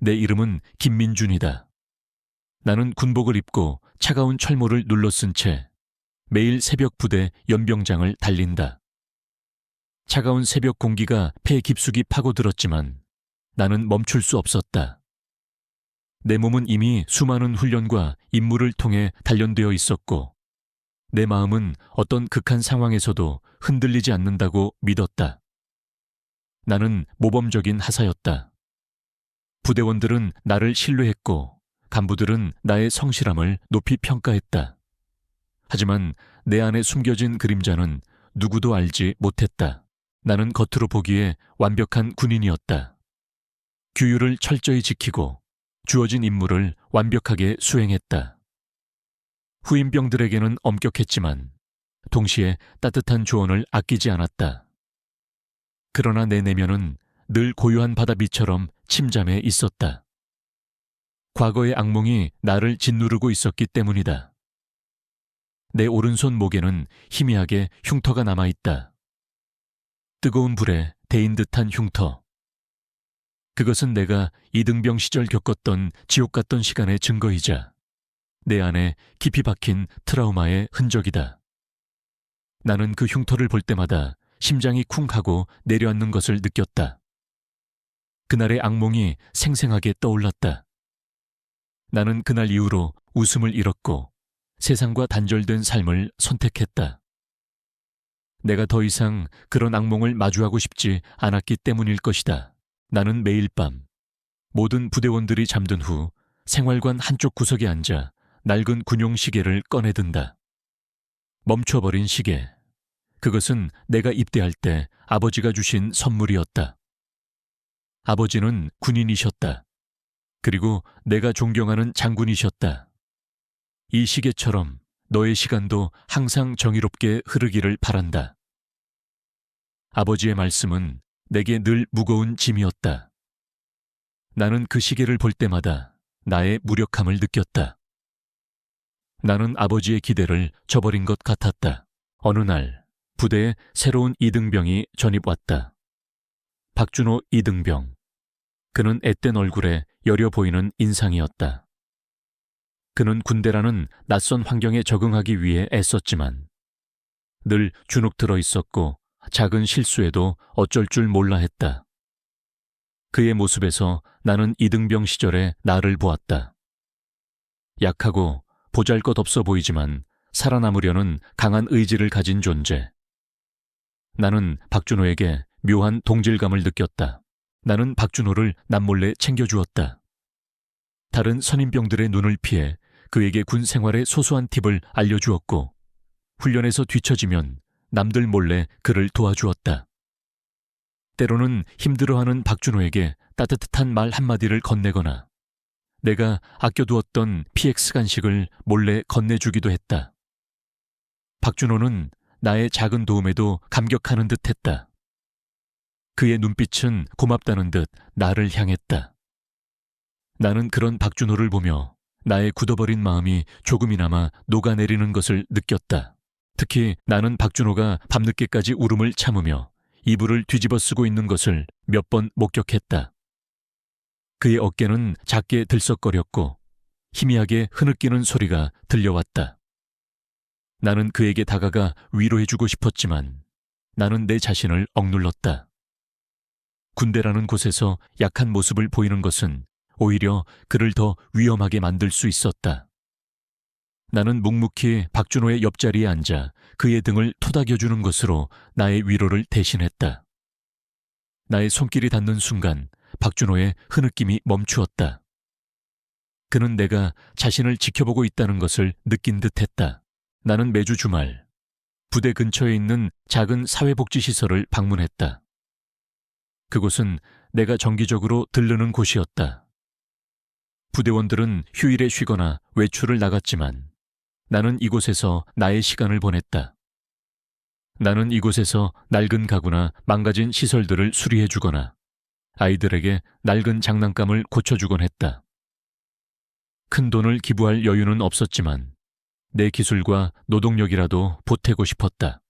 내 이름은 김민준이다. 나는 군복을 입고 차가운 철모를 눌러쓴 채 매일 새벽 부대 연병장을 달린다. 차가운 새벽 공기가 폐 깊숙이 파고들었지만 나는 멈출 수 없었다. 내 몸은 이미 수많은 훈련과 임무를 통해 단련되어 있었고 내 마음은 어떤 극한 상황에서도 흔들리지 않는다고 믿었다. 나는 모범적인 하사였다. 부대원들은 나를 신뢰했고 간부들은 나의 성실함을 높이 평가했다. 하지만 내 안에 숨겨진 그림자는 누구도 알지 못했다. 나는 겉으로 보기에 완벽한 군인이었다. 규율을 철저히 지키고 주어진 임무를 완벽하게 수행했다. 후임병들에게는 엄격했지만 동시에 따뜻한 조언을 아끼지 않았다. 그러나 내 내면은 늘 고요한 바다빛처럼 침잠해 있었다. 과거의 악몽이 나를 짓누르고 있었기 때문이다. 내 오른손 목에는 희미하게 흉터가 남아있다. 뜨거운 불에 데인 듯한 흉터. 그것은 내가 이등병 시절 겪었던 지옥 같던 시간의 증거이자 내 안에 깊이 박힌 트라우마의 흔적이다. 나는 그 흉터를 볼 때마다 심장이 쿵 하고 내려앉는 것을 느꼈다. 그날의 악몽이 생생하게 떠올랐다. 나는 그날 이후로 웃음을 잃었고 세상과 단절된 삶을 선택했다. 내가 더 이상 그런 악몽을 마주하고 싶지 않았기 때문일 것이다. 나는 매일 밤 모든 부대원들이 잠든 후 생활관 한쪽 구석에 앉아 낡은 군용 시계를 꺼내든다. 멈춰버린 시계. 그것은 내가 입대할 때 아버지가 주신 선물이었다. 아버지는 군인이셨다. 그리고 내가 존경하는 장군이셨다. 이 시계처럼 너의 시간도 항상 정의롭게 흐르기를 바란다. 아버지의 말씀은 내게 늘 무거운 짐이었다. 나는 그 시계를 볼 때마다 나의 무력함을 느꼈다. 나는 아버지의 기대를 저버린 것 같았다. 어느 날 부대에 새로운 이등병이 전입 왔다. 박준호 이등병. 그는 앳된 얼굴에 여려 보이는 인상이었다. 그는 군대라는 낯선 환경에 적응하기 위해 애썼지만 늘 주눅 들어 있었고 작은 실수에도 어쩔 줄 몰라 했다. 그의 모습에서 나는 이등병 시절의 나를 보았다. 약하고 보잘것없어 보이지만 살아남으려는 강한 의지를 가진 존재. 나는 박준호에게 묘한 동질감을 느꼈다. 나는 박준호를 남몰래 챙겨주었다. 다른 선임병들의 눈을 피해 그에게 군 생활의 소소한 팁을 알려주었고 훈련에서 뒤처지면 남들 몰래 그를 도와주었다. 때로는 힘들어하는 박준호에게 따뜻한 말 한마디를 건네거나 내가 아껴두었던 PX 간식을 몰래 건네주기도 했다. 박준호는 나의 작은 도움에도 감격하는 듯 했다. 그의 눈빛은 고맙다는 듯 나를 향했다. 나는 그런 박준호를 보며 나의 굳어버린 마음이 조금이나마 녹아내리는 것을 느꼈다. 특히 나는 박준호가 밤늦게까지 울음을 참으며 이불을 뒤집어 쓰고 있는 것을 몇 번 목격했다. 그의 어깨는 작게 들썩거렸고 희미하게 흐느끼는 소리가 들려왔다. 나는 그에게 다가가 위로해주고 싶었지만 나는 내 자신을 억눌렀다. 군대라는 곳에서 약한 모습을 보이는 것은 오히려 그를 더 위험하게 만들 수 있었다. 나는 묵묵히 박준호의 옆자리에 앉아 그의 등을 토닥여주는 것으로 나의 위로를 대신했다. 나의 손길이 닿는 순간 박준호의 흐느낌이 멈추었다. 그는 내가 자신을 지켜보고 있다는 것을 느낀 듯했다. 나는 매주 주말 부대 근처에 있는 작은 사회복지시설을 방문했다. 그곳은 내가 정기적으로 들르는 곳이었다. 부대원들은 휴일에 쉬거나 외출을 나갔지만 나는 이곳에서 나의 시간을 보냈다. 나는 이곳에서 낡은 가구나 망가진 시설들을 수리해주거나 아이들에게 낡은 장난감을 고쳐주곤 했다. 큰 돈을 기부할 여유는 없었지만 내 기술과 노동력이라도 보태고 싶었다.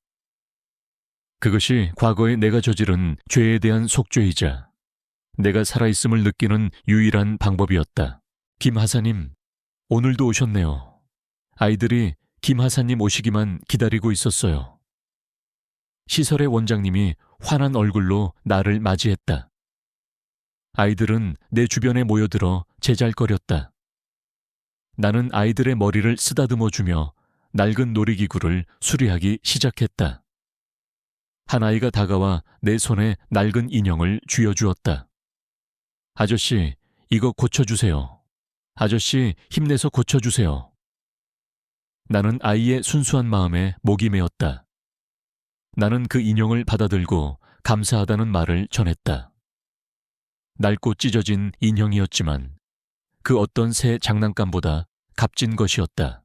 그것이 과거에 내가 저지른 죄에 대한 속죄이자 내가 살아있음을 느끼는 유일한 방법이었다. 김 하사님, 오늘도 오셨네요. 아이들이 김 하사님 오시기만 기다리고 있었어요. 시설의 원장님이 환한 얼굴로 나를 맞이했다. 아이들은 내 주변에 모여들어 제잘거렸다. 나는 아이들의 머리를 쓰다듬어주며 낡은 놀이기구를 수리하기 시작했다. 한 아이가 다가와 내 손에 낡은 인형을 쥐어주었다. 아저씨, 이거 고쳐주세요. 아저씨, 힘내서 고쳐주세요. 나는 아이의 순수한 마음에 목이 메었다. 나는 그 인형을 받아들고 감사하다는 말을 전했다. 낡고 찢어진 인형이었지만 그 어떤 새 장난감보다 값진 것이었다.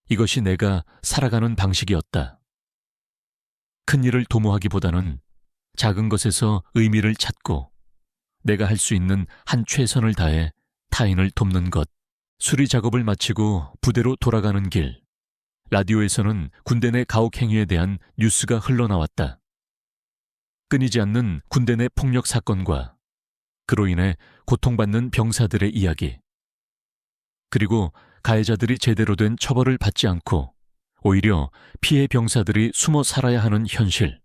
이것이 내가 살아가는 방식이었다. 큰 일을 도모하기보다는 작은 것에서 의미를 찾고 내가 할 수 있는 한 최선을 다해 타인을 돕는 것. 수리 작업을 마치고 부대로 돌아가는 길. 라디오에서는 군대 내 가혹 행위에 대한 뉴스가 흘러나왔다. 끊이지 않는 군대 내 폭력 사건과 그로 인해 고통받는 병사들의 이야기. 그리고 가해자들이 제대로 된 처벌을 받지 않고 오히려 피해 병사들이 숨어 살아야 하는 현실.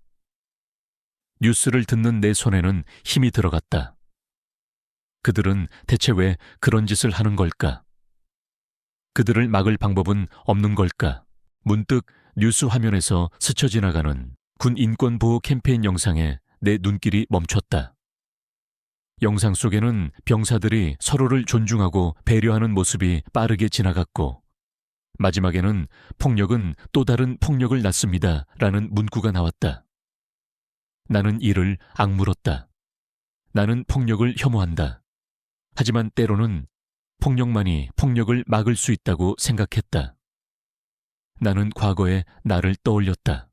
뉴스를 듣는 내 손에는 힘이 들어갔다. 그들은 대체 왜 그런 짓을 하는 걸까? 그들을 막을 방법은 없는 걸까? 문득 뉴스 화면에서 스쳐 지나가는 군 인권보호 캠페인 영상에 내 눈길이 멈췄다. 영상 속에는 병사들이 서로를 존중하고 배려하는 모습이 빠르게 지나갔고 마지막에는 폭력은 또 다른 폭력을 낳습니다 라는 문구가 나왔다. 나는 이를 악물었다. 나는 폭력을 혐오한다. 하지만 때로는 폭력만이 폭력을 막을 수 있다고 생각했다. 나는 과거의 나를 떠올렸다.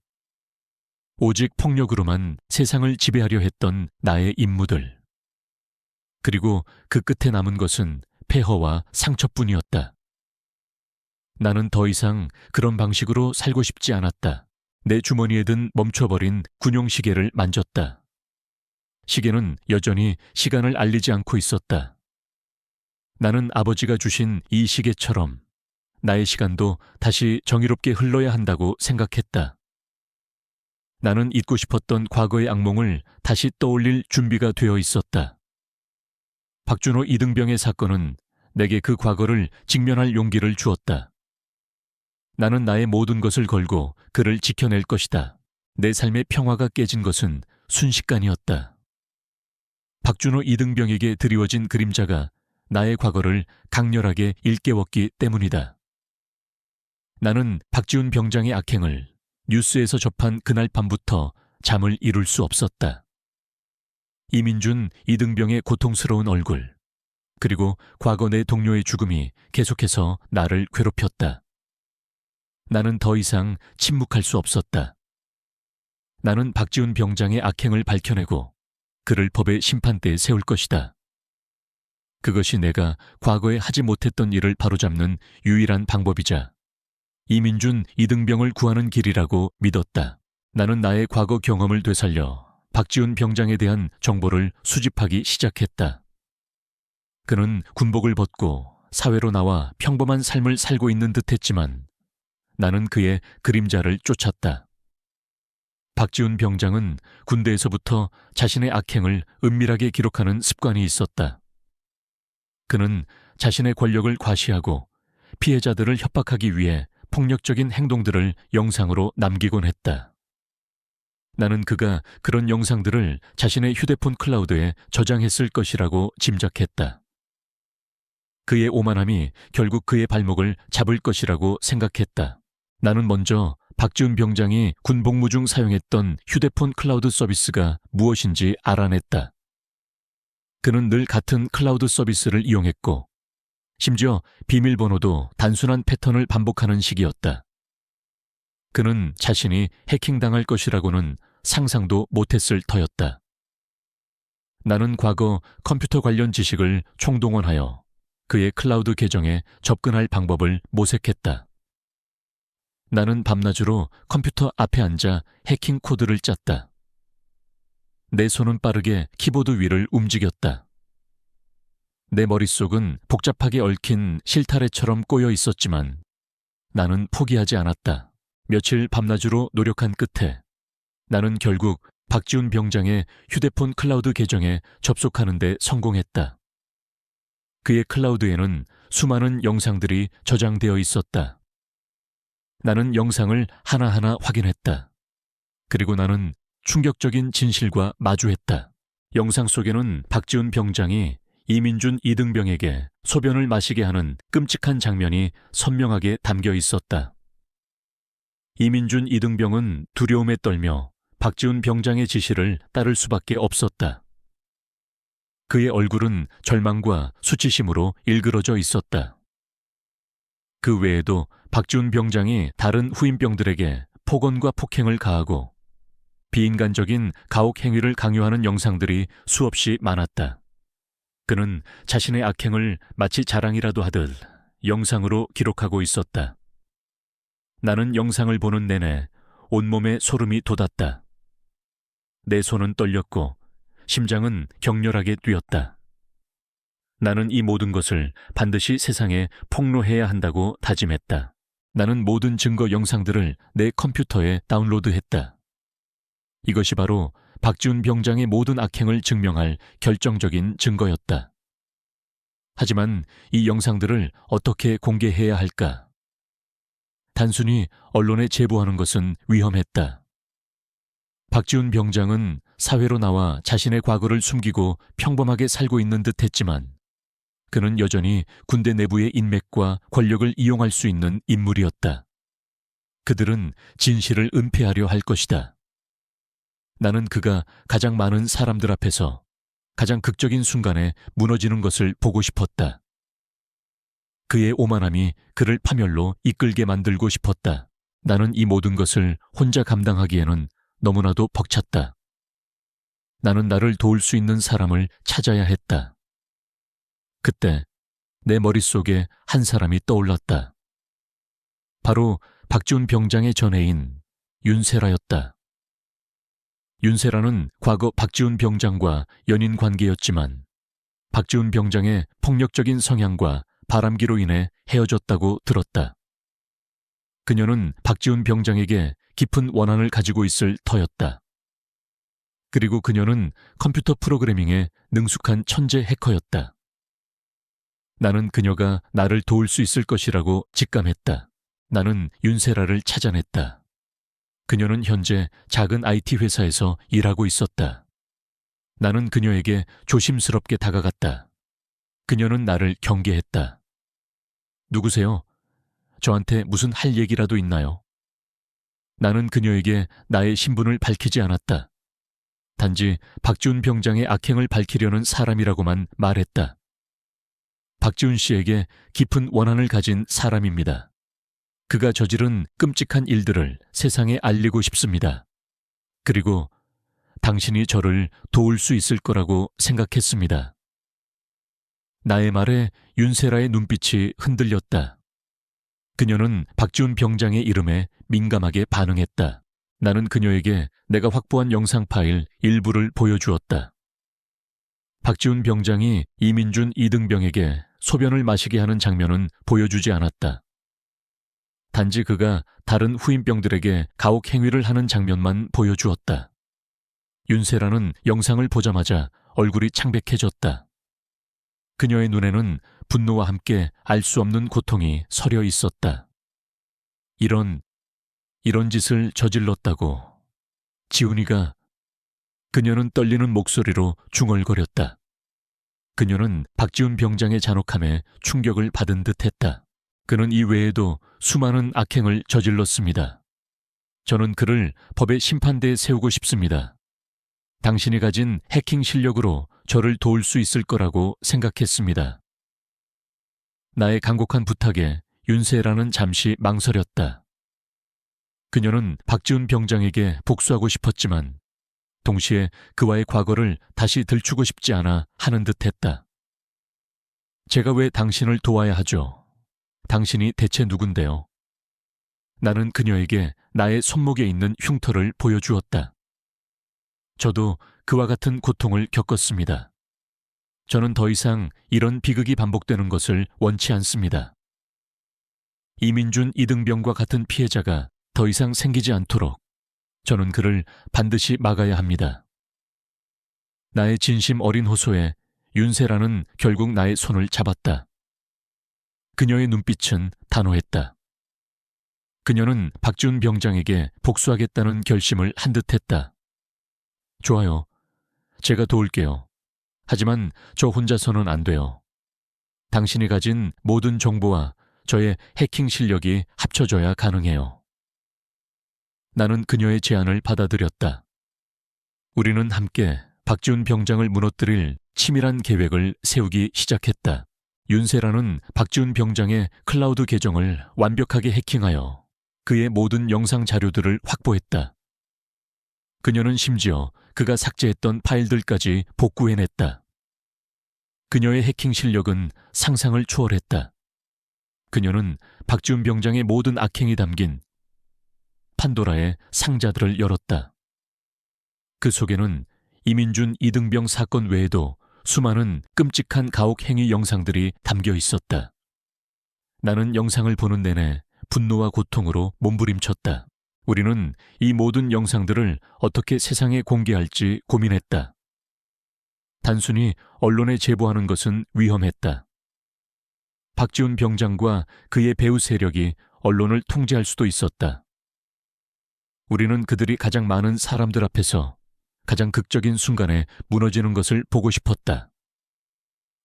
오직 폭력으로만 세상을 지배하려 했던 나의 임무들. 그리고 그 끝에 남은 것은 폐허와 상처뿐이었다. 나는 더 이상 그런 방식으로 살고 싶지 않았다. 내 주머니에 든 멈춰버린 군용 시계를 만졌다. 시계는 여전히 시간을 알리지 않고 있었다. 나는 아버지가 주신 이 시계처럼 나의 시간도 다시 정의롭게 흘러야 한다고 생각했다. 나는 잊고 싶었던 과거의 악몽을 다시 떠올릴 준비가 되어 있었다. 박준호 이등병의 사건은 내게 그 과거를 직면할 용기를 주었다. 나는 나의 모든 것을 걸고 그를 지켜낼 것이다. 내 삶의 평화가 깨진 것은 순식간이었다. 박준호 이등병에게 드리워진 그림자가 나의 과거를 강렬하게 일깨웠기 때문이다. 나는 박지훈 병장의 악행을 뉴스에서 접한 그날 밤부터 잠을 이룰 수 없었다. 이민준 이등병의 고통스러운 얼굴, 그리고 과거 내 동료의 죽음이 계속해서 나를 괴롭혔다. 나는 더 이상 침묵할 수 없었다. 나는 박지훈 병장의 악행을 밝혀내고 그를 법의 심판대에 세울 것이다. 그것이 내가 과거에 하지 못했던 일을 바로잡는 유일한 방법이자 이민준 이등병을 구하는 길이라고 믿었다. 나는 나의 과거 경험을 되살려 박지훈 병장에 대한 정보를 수집하기 시작했다. 그는 군복을 벗고 사회로 나와 평범한 삶을 살고 있는 듯했지만 나는 그의 그림자를 쫓았다. 박지훈 병장은 군대에서부터 자신의 악행을 은밀하게 기록하는 습관이 있었다. 그는 자신의 권력을 과시하고 피해자들을 협박하기 위해 폭력적인 행동들을 영상으로 남기곤 했다. 나는 그가 그런 영상들을 자신의 휴대폰 클라우드에 저장했을 것이라고 짐작했다. 그의 오만함이 결국 그의 발목을 잡을 것이라고 생각했다. 나는 먼저 박지훈 병장이 군복무 중 사용했던 휴대폰 클라우드 서비스가 무엇인지 알아냈다. 그는 늘 같은 클라우드 서비스를 이용했고 심지어 비밀번호도 단순한 패턴을 반복하는 식이었다. 그는 자신이 해킹당할 것이라고는 상상도 못했을 터였다. 나는 과거 컴퓨터 관련 지식을 총동원하여 그의 클라우드 계정에 접근할 방법을 모색했다. 나는 밤낮으로 컴퓨터 앞에 앉아 해킹 코드를 짰다. 내 손은 빠르게 키보드 위를 움직였다. 내 머릿속은 복잡하게 얽힌 실타래처럼 꼬여 있었지만 나는 포기하지 않았다. 며칠 밤낮으로 노력한 끝에 나는 결국 박지훈 병장의 휴대폰 클라우드 계정에 접속하는 데 성공했다. 그의 클라우드에는 수많은 영상들이 저장되어 있었다. 나는 영상을 하나하나 확인했다. 그리고 나는 충격적인 진실과 마주했다. 영상 속에는 박지훈 병장이 이민준 이등병에게 소변을 마시게 하는 끔찍한 장면이 선명하게 담겨 있었다. 이민준 이등병은 두려움에 떨며 박지훈 병장의 지시를 따를 수밖에 없었다. 그의 얼굴은 절망과 수치심으로 일그러져 있었다. 그 외에도 박지훈 병장이 다른 후임병들에게 폭언과 폭행을 가하고 비인간적인 가혹 행위를 강요하는 영상들이 수없이 많았다. 그는 자신의 악행을 마치 자랑이라도 하듯 영상으로 기록하고 있었다. 나는 영상을 보는 내내 온몸에 소름이 돋았다. 내 손은 떨렸고 심장은 격렬하게 뛰었다. 나는 이 모든 것을 반드시 세상에 폭로해야 한다고 다짐했다. 나는 모든 증거 영상들을 내 컴퓨터에 다운로드했다. 이것이 바로 박지훈 병장의 모든 악행을 증명할 결정적인 증거였다. 하지만 이 영상들을 어떻게 공개해야 할까? 단순히 언론에 제보하는 것은 위험했다. 박지훈 병장은 사회로 나와 자신의 과거를 숨기고 평범하게 살고 있는 듯 했지만 그는 여전히 군대 내부의 인맥과 권력을 이용할 수 있는 인물이었다. 그들은 진실을 은폐하려 할 것이다. 나는 그가 가장 많은 사람들 앞에서 가장 극적인 순간에 무너지는 것을 보고 싶었다. 그의 오만함이 그를 파멸로 이끌게 만들고 싶었다. 나는 이 모든 것을 혼자 감당하기에는 너무나도 벅찼다. 나는 나를 도울 수 있는 사람을 찾아야 했다. 그때 내 머릿속에 한 사람이 떠올랐다. 바로 박지훈 병장의 전애인 윤세라였다. 윤세라는 과거 박지훈 병장과 연인 관계였지만 박지훈 병장의 폭력적인 성향과 바람기로 인해 헤어졌다고 들었다. 그녀는 박지훈 병장에게 깊은 원한을 가지고 있을 터였다. 그리고 그녀는 컴퓨터 프로그래밍에 능숙한 천재 해커였다. 나는 그녀가 나를 도울 수 있을 것이라고 직감했다. 나는 윤세라를 찾아냈다. 그녀는 현재 작은 IT 회사에서 일하고 있었다. 나는 그녀에게 조심스럽게 다가갔다. 그녀는 나를 경계했다. 누구세요? 저한테 무슨 할 얘기라도 있나요? 나는 그녀에게 나의 신분을 밝히지 않았다. 단지 박지훈 병장의 악행을 밝히려는 사람이라고만 말했다. 박지훈 씨에게 깊은 원한을 가진 사람입니다. 그가 저지른 끔찍한 일들을 세상에 알리고 싶습니다. 그리고 당신이 저를 도울 수 있을 거라고 생각했습니다. 나의 말에 윤세라의 눈빛이 흔들렸다. 그녀는 박지훈 병장의 이름에 민감하게 반응했다. 나는 그녀에게 내가 확보한 영상 파일 일부를 보여주었다. 박지훈 병장이 이민준 이등병에게 소변을 마시게 하는 장면은 보여주지 않았다. 단지 그가 다른 후임병들에게 가혹 행위를 하는 장면만 보여주었다. 윤세라는 영상을 보자마자 얼굴이 창백해졌다. 그녀의 눈에는 분노와 함께 알 수 없는 고통이 서려 있었다. 이런 짓을 저질렀다고. 지훈이가. 그녀는 떨리는 목소리로 중얼거렸다. 그녀는 박지훈 병장의 잔혹함에 충격을 받은 듯했다. 그는 이 외에도 수많은 악행을 저질렀습니다. 저는 그를 법의 심판대에 세우고 싶습니다. 당신이 가진 해킹 실력으로 저를 도울 수 있을 거라고 생각했습니다. 나의 간곡한 부탁에 윤세라는 잠시 망설였다. 그녀는 박지훈 병장에게 복수하고 싶었지만 동시에 그와의 과거를 다시 들추고 싶지 않아 하는 듯했다. 제가 왜 당신을 도와야 하죠? 당신이 대체 누군데요? 나는 그녀에게 나의 손목에 있는 흉터를 보여주었다. 저도 그와 같은 고통을 겪었습니다. 저는 더 이상 이런 비극이 반복되는 것을 원치 않습니다. 이민준, 이등병과 같은 피해자가 더 이상 생기지 않도록 저는 그를 반드시 막아야 합니다. 나의 진심 어린 호소에 윤세라는 결국 나의 손을 잡았다. 그녀의 눈빛은 단호했다. 그녀는 박지훈 병장에게 복수하겠다는 결심을 한 듯 했다. 좋아요. 제가 도울게요. 하지만 저 혼자서는 안 돼요. 당신이 가진 모든 정보와 저의 해킹 실력이 합쳐져야 가능해요. 나는 그녀의 제안을 받아들였다. 우리는 함께 박지훈 병장을 무너뜨릴 치밀한 계획을 세우기 시작했다. 윤세라는 박지훈 병장의 클라우드 계정을 완벽하게 해킹하여 그의 모든 영상 자료들을 확보했다. 그녀는 심지어 그가 삭제했던 파일들까지 복구해냈다. 그녀의 해킹 실력은 상상을 초월했다. 그녀는 박지훈 병장의 모든 악행이 담긴 판도라의 상자들을 열었다. 그 속에는 이민준, 이등병 사건 외에도 수많은 끔찍한 가혹 행위 영상들이 담겨 있었다. 나는 영상을 보는 내내 분노와 고통으로 몸부림쳤다. 우리는 이 모든 영상들을 어떻게 세상에 공개할지 고민했다. 단순히 언론에 제보하는 것은 위험했다. 박지훈 병장과 그의 배후 세력이 언론을 통제할 수도 있었다. 우리는 그들이 가장 많은 사람들 앞에서 가장 극적인 순간에 무너지는 것을 보고 싶었다.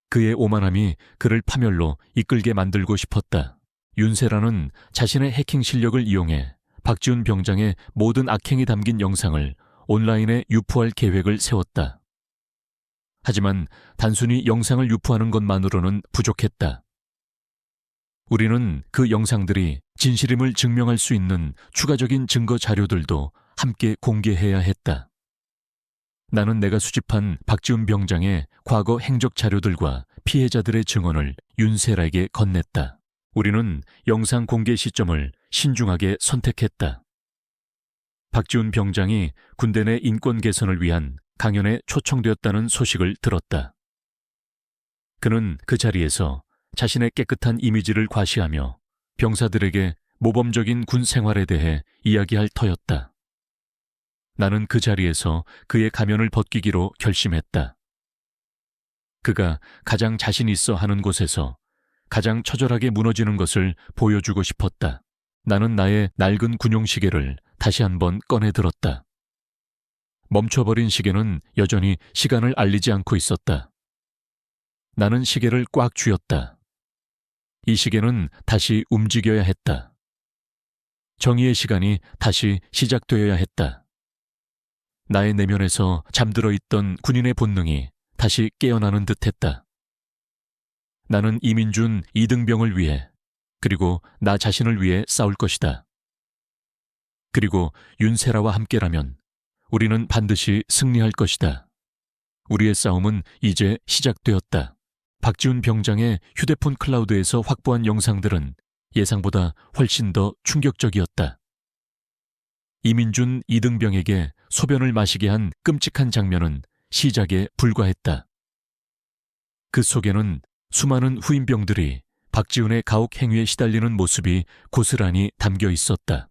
그의 오만함이 그를 파멸로 이끌게 만들고 싶었다. 윤세라는 자신의 해킹 실력을 이용해 박지훈 병장의 모든 악행이 담긴 영상을 온라인에 유포할 계획을 세웠다. 하지만 단순히 영상을 유포하는 것만으로는 부족했다. 우리는 그 영상들이 진실임을 증명할 수 있는 추가적인 증거 자료들도 함께 공개해야 했다. 나는 내가 수집한 박지훈 병장의 과거 행적 자료들과 피해자들의 증언을 윤세라에게 건넸다. 우리는 영상 공개 시점을 신중하게 선택했다. 박지훈 병장이 군대 내 인권 개선을 위한 강연에 초청되었다는 소식을 들었다. 그는 그 자리에서 자신의 깨끗한 이미지를 과시하며 병사들에게 모범적인 군 생활에 대해 이야기할 터였다. 나는 그 자리에서 그의 가면을 벗기기로 결심했다. 그가 가장 자신 있어 하는 곳에서 가장 처절하게 무너지는 것을 보여주고 싶었다. 나는 나의 낡은 군용 시계를 다시 한번 꺼내 들었다. 멈춰버린 시계는 여전히 시간을 알리지 않고 있었다. 나는 시계를 꽉 쥐었다. 이 시계는 다시 움직여야 했다. 정의의 시간이 다시 시작되어야 했다. 나의 내면에서 잠들어 있던 군인의 본능이 다시 깨어나는 듯했다. 나는 이민준, 이등병을 위해 그리고 나 자신을 위해 싸울 것이다. 그리고 윤세라와 함께라면 우리는 반드시 승리할 것이다. 우리의 싸움은 이제 시작되었다. 박지훈 병장의 휴대폰 클라우드에서 확보한 영상들은 예상보다 훨씬 더 충격적이었다. 이민준, 이등병에게 소변을 마시게 한 끔찍한 장면은 시작에 불과했다. 그 속에는 수많은 후임병들이 박지훈의 가혹 행위에 시달리는 모습이 고스란히 담겨 있었다.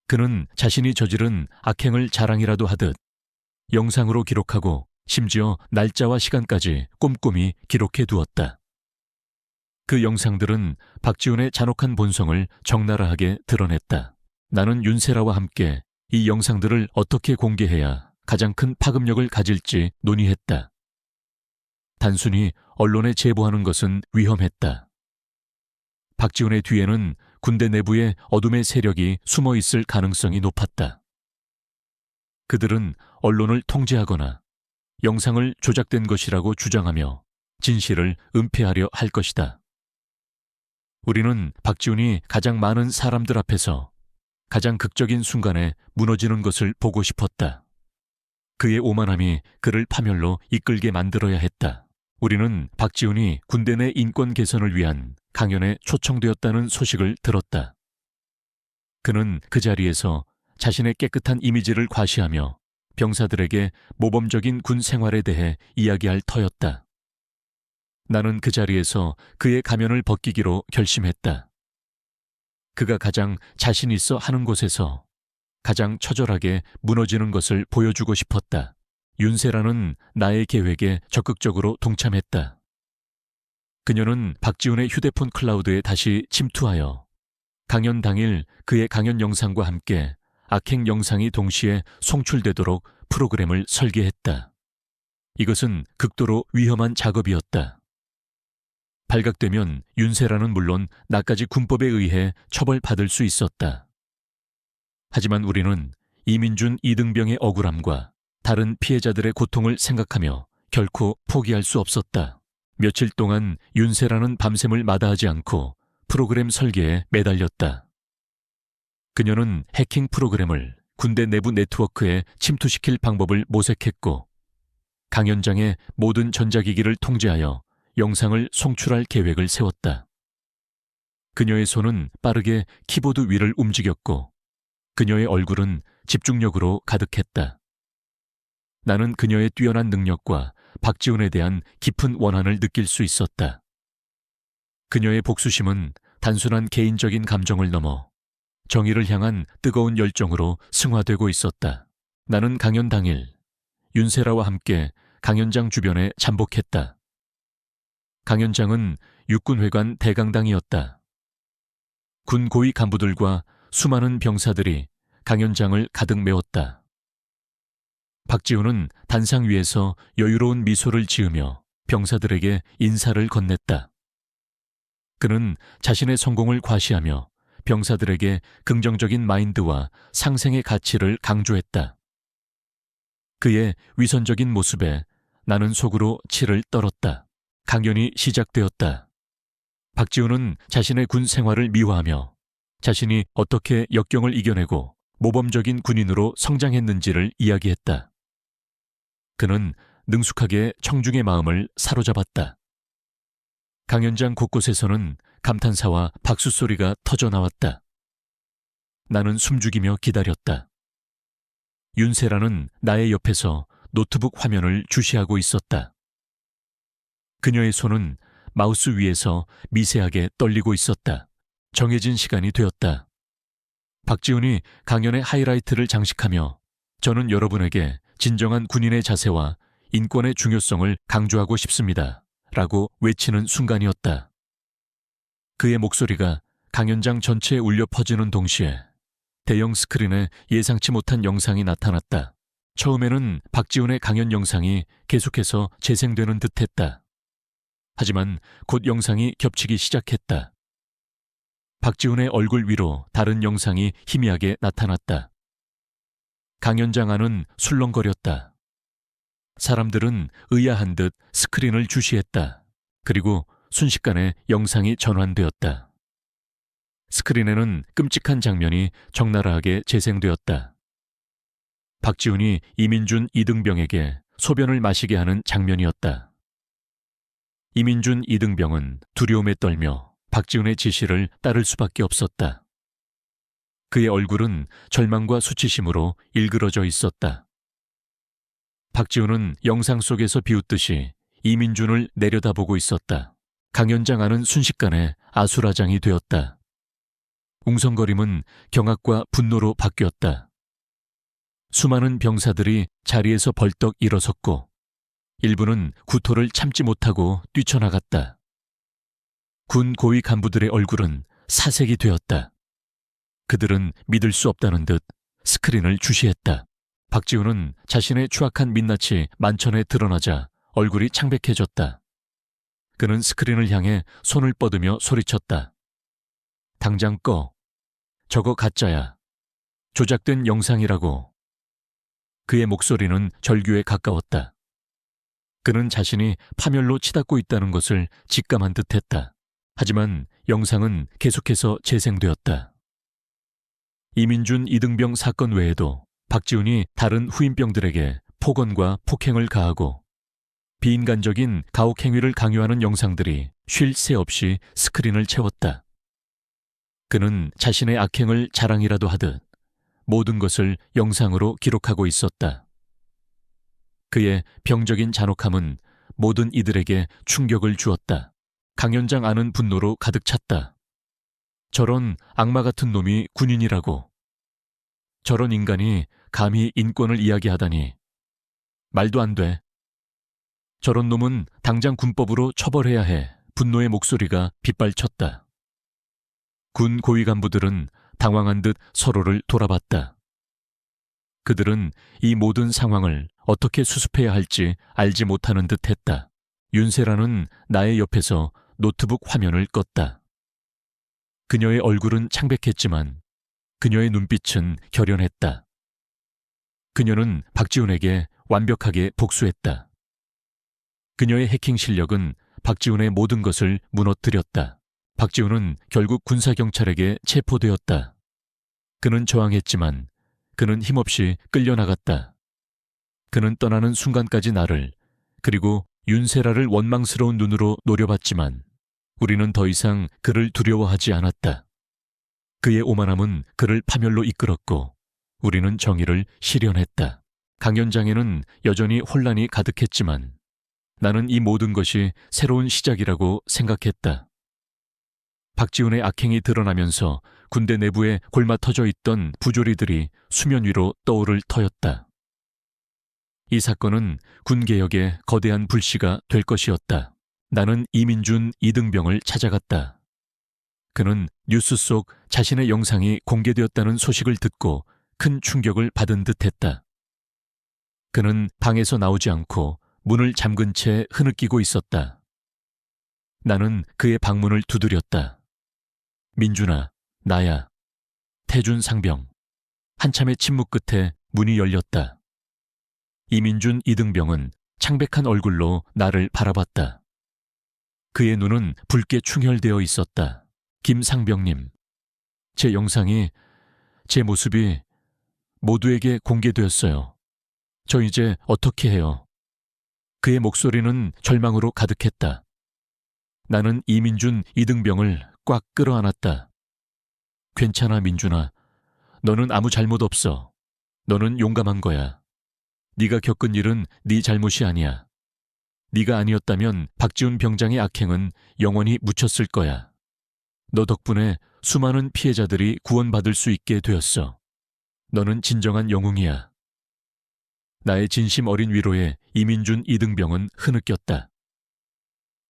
그는 자신이 저지른 악행을 자랑이라도 하듯 영상으로 기록하고 심지어 날짜와 시간까지 꼼꼼히 기록해 두었다. 그 영상들은 박지훈의 잔혹한 본성을 적나라하게 드러냈다. 나는 윤세라와 함께 이 영상들을 어떻게 공개해야 가장 큰 파급력을 가질지 논의했다. 단순히 언론에 제보하는 것은 위험했다. 박지훈의 뒤에는 군대 내부의 어둠의 세력이 숨어 있을 가능성이 높았다. 그들은 언론을 통제하거나 영상을 조작된 것이라고 주장하며 진실을 은폐하려 할 것이다. 우리는 박지훈이 가장 많은 사람들 앞에서 가장 극적인 순간에 무너지는 것을 보고 싶었다. 그의 오만함이 그를 파멸로 이끌게 만들어야 했다. 우리는 박지훈이 군대 내 인권 개선을 위한 강연에 초청되었다는 소식을 들었다. 그는 그 자리에서 자신의 깨끗한 이미지를 과시하며 병사들에게 모범적인 군 생활에 대해 이야기할 터였다. 나는 그 자리에서 그의 가면을 벗기기로 결심했다. 그가 가장 자신 있어 하는 곳에서 가장 처절하게 무너지는 것을 보여주고 싶었다. 윤세라는 나의 계획에 적극적으로 동참했다. 그녀는 박지훈의 휴대폰 클라우드에 다시 침투하여 강연 당일 그의 강연 영상과 함께 악행 영상이 동시에 송출되도록 프로그램을 설계했다. 이것은 극도로 위험한 작업이었다. 발각되면 윤세라는 물론 나까지 군법에 의해 처벌받을 수 있었다. 하지만 우리는 이민준, 이등병의 억울함과 다른 피해자들의 고통을 생각하며 결코 포기할 수 없었다. 며칠 동안 윤세라는 밤샘을 마다하지 않고 프로그램 설계에 매달렸다. 그녀는 해킹 프로그램을 군대 내부 네트워크에 침투시킬 방법을 모색했고 강연장의 모든 전자기기를 통제하여 영상을 송출할 계획을 세웠다. 그녀의 손은 빠르게 키보드 위를 움직였고 그녀의 얼굴은 집중력으로 가득했다. 나는 그녀의 뛰어난 능력과 박지훈에 대한 깊은 원한을 느낄 수 있었다. 그녀의 복수심은 단순한 개인적인 감정을 넘어 정의를 향한 뜨거운 열정으로 승화되고 있었다. 나는 강연 당일 윤세라와 함께 강연장 주변에 잠복했다. 강연장은 육군회관 대강당이었다. 군 고위 간부들과 수많은 병사들이 강연장을 가득 메웠다. 박지훈은 단상 위에서 여유로운 미소를 지으며 병사들에게 인사를 건넸다. 그는 자신의 성공을 과시하며 병사들에게 긍정적인 마인드와 상생의 가치를 강조했다. 그의 위선적인 모습에 나는 속으로 치를 떨었다. 강연이 시작되었다. 박지훈은 자신의 군 생활을 미화하며 자신이 어떻게 역경을 이겨내고 모범적인 군인으로 성장했는지를 이야기했다. 그는 능숙하게 청중의 마음을 사로잡았다. 강연장 곳곳에서는 감탄사와 박수 소리가 터져 나왔다. 나는 숨죽이며 기다렸다. 윤세라는 나의 옆에서 노트북 화면을 주시하고 있었다. 그녀의 손은 마우스 위에서 미세하게 떨리고 있었다. 정해진 시간이 되었다. 박지훈이 강연의 하이라이트를 장식하며 저는 여러분에게 진정한 군인의 자세와 인권의 중요성을 강조하고 싶습니다. 라고 외치는 순간이었다. 그의 목소리가 강연장 전체에 울려 퍼지는 동시에 대형 스크린에 예상치 못한 영상이 나타났다. 처음에는 박지훈의 강연 영상이 계속해서 재생되는 듯했다. 하지만 곧 영상이 겹치기 시작했다. 박지훈의 얼굴 위로 다른 영상이 희미하게 나타났다. 강연장 안은 술렁거렸다. 사람들은 의아한 듯 스크린을 주시했다. 그리고 순식간에 영상이 전환되었다. 스크린에는 끔찍한 장면이 적나라하게 재생되었다. 박지훈이 이민준, 이등병에게 소변을 마시게 하는 장면이었다. 이민준, 이등병은 두려움에 떨며 박지훈의 지시를 따를 수밖에 없었다. 그의 얼굴은 절망과 수치심으로 일그러져 있었다. 박지훈은 영상 속에서 비웃듯이 이민준을 내려다보고 있었다. 강연장 안은 순식간에 아수라장이 되었다. 웅성거림은 경악과 분노로 바뀌었다. 수많은 병사들이 자리에서 벌떡 일어섰고 일부는 구토를 참지 못하고 뛰쳐나갔다. 군 고위 간부들의 얼굴은 사색이 되었다. 그들은 믿을 수 없다는 듯 스크린을 주시했다. 박지훈은 자신의 추악한 민낯이 만천에 드러나자 얼굴이 창백해졌다. 그는 스크린을 향해 손을 뻗으며 소리쳤다. 당장 꺼. 저거 가짜야. 조작된 영상이라고. 그의 목소리는 절규에 가까웠다. 그는 자신이 파멸로 치닫고 있다는 것을 직감한 듯했다. 하지만 영상은 계속해서 재생되었다. 이민준, 이등병 사건 외에도 박지훈이 다른 후임병들에게 폭언과 폭행을 가하고 비인간적인 가혹 행위를 강요하는 영상들이 쉴 새 없이 스크린을 채웠다. 그는 자신의 악행을 자랑이라도 하듯 모든 것을 영상으로 기록하고 있었다. 그의 병적인 잔혹함은 모든 이들에게 충격을 주었다. 강연장 안은 분노로 가득 찼다. 저런 악마 같은 놈이 군인이라고. 저런 인간이 감히 인권을 이야기하다니. 말도 안 돼. 저런 놈은 당장 군법으로 처벌해야 해. 분노의 목소리가 빗발쳤다. 군 고위 간부들은 당황한 듯 서로를 돌아봤다. 그들은 이 모든 상황을 어떻게 수습해야 할지 알지 못하는 듯 했다. 윤세라는 나의 옆에서 노트북 화면을 껐다. 그녀의 얼굴은 창백했지만 그녀의 눈빛은 결연했다. 그녀는 박지훈에게 완벽하게 복수했다. 그녀의 해킹 실력은 박지훈의 모든 것을 무너뜨렸다. 박지훈은 결국 군사경찰에게 체포되었다. 그는 저항했지만 그는 힘없이 끌려나갔다. 그는 떠나는 순간까지 나를, 그리고 윤세라를 원망스러운 눈으로 노려봤지만 우리는 더 이상 그를 두려워하지 않았다. 그의 오만함은 그를 파멸로 이끌었고 우리는 정의를 실현했다. 강연장에는 여전히 혼란이 가득했지만 나는 이 모든 것이 새로운 시작이라고 생각했다. 박지훈의 악행이 드러나면서 군대 내부에 골마터져 있던 부조리들이 수면 위로 떠오를 터였다. 이 사건은 군개혁의 거대한 불씨가 될 것이었다. 나는 이민준 이등병을 찾아갔다. 그는 뉴스 속 자신의 영상이 공개되었다는 소식을 듣고 큰 충격을 받은 듯했다. 그는 방에서 나오지 않고 문을 잠근 채 흐느끼고 있었다. 나는 그의 방문을 두드렸다. 민준아, 나야. 태준 상병. 한참의 침묵 끝에 문이 열렸다. 이민준 이등병은 창백한 얼굴로 나를 바라봤다. 그의 눈은 붉게 충혈되어 있었다. 김 상병님, 제 영상이, 제 모습이 모두에게 공개되었어요. 저 이제 어떻게 해요? 그의 목소리는 절망으로 가득했다. 나는 이민준 이등병을 꽉 끌어안았다. 괜찮아, 민준아. 너는 아무 잘못 없어. 너는 용감한 거야. 네가 겪은 일은 네 잘못이 아니야. 네가 아니었다면 박지훈 병장의 악행은 영원히 묻혔을 거야. 너 덕분에 수많은 피해자들이 구원받을 수 있게 되었어. 너는 진정한 영웅이야. 나의 진심 어린 위로에 이민준 이등병은 흐느꼈다.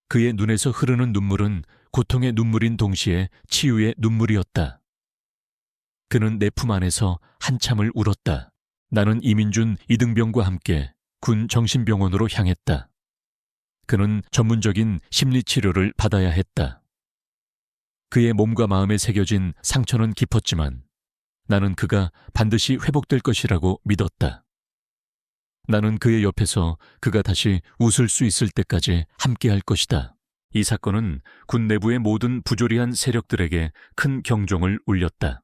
그의 눈에서 흐르는 눈물은 고통의 눈물인 동시에 치유의 눈물이었다. 그는 내 품 안에서 한참을 울었다. 나는 이민준 이등병과 함께 군 정신병원으로 향했다. 그는 전문적인 심리치료를 받아야 했다. 그의 몸과 마음에 새겨진 상처는 깊었지만 나는 그가 반드시 회복될 것이라고 믿었다. 나는 그의 옆에서 그가 다시 웃을 수 있을 때까지 함께할 것이다. 이 사건은 군 내부의 모든 부조리한 세력들에게 큰 경종을 울렸다.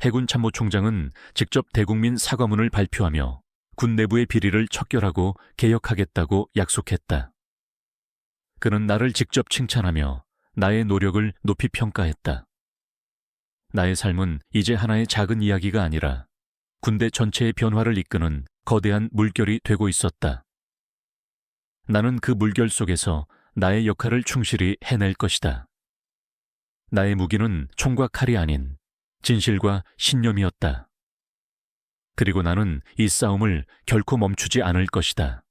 해군 참모총장은 직접 대국민 사과문을 발표하며 군 내부의 비리를 척결하고 개혁하겠다고 약속했다. 그는 나를 직접 칭찬하며 나의 노력을 높이 평가했다. 나의 삶은 이제 하나의 작은 이야기가 아니라 군대 전체의 변화를 이끄는 거대한 물결이 되고 있었다. 나는 그 물결 속에서 나의 역할을 충실히 해낼 것이다. 나의 무기는 총과 칼이 아닌 진실과 신념이었다. 그리고 나는 이 싸움을 결코 멈추지 않을 것이다.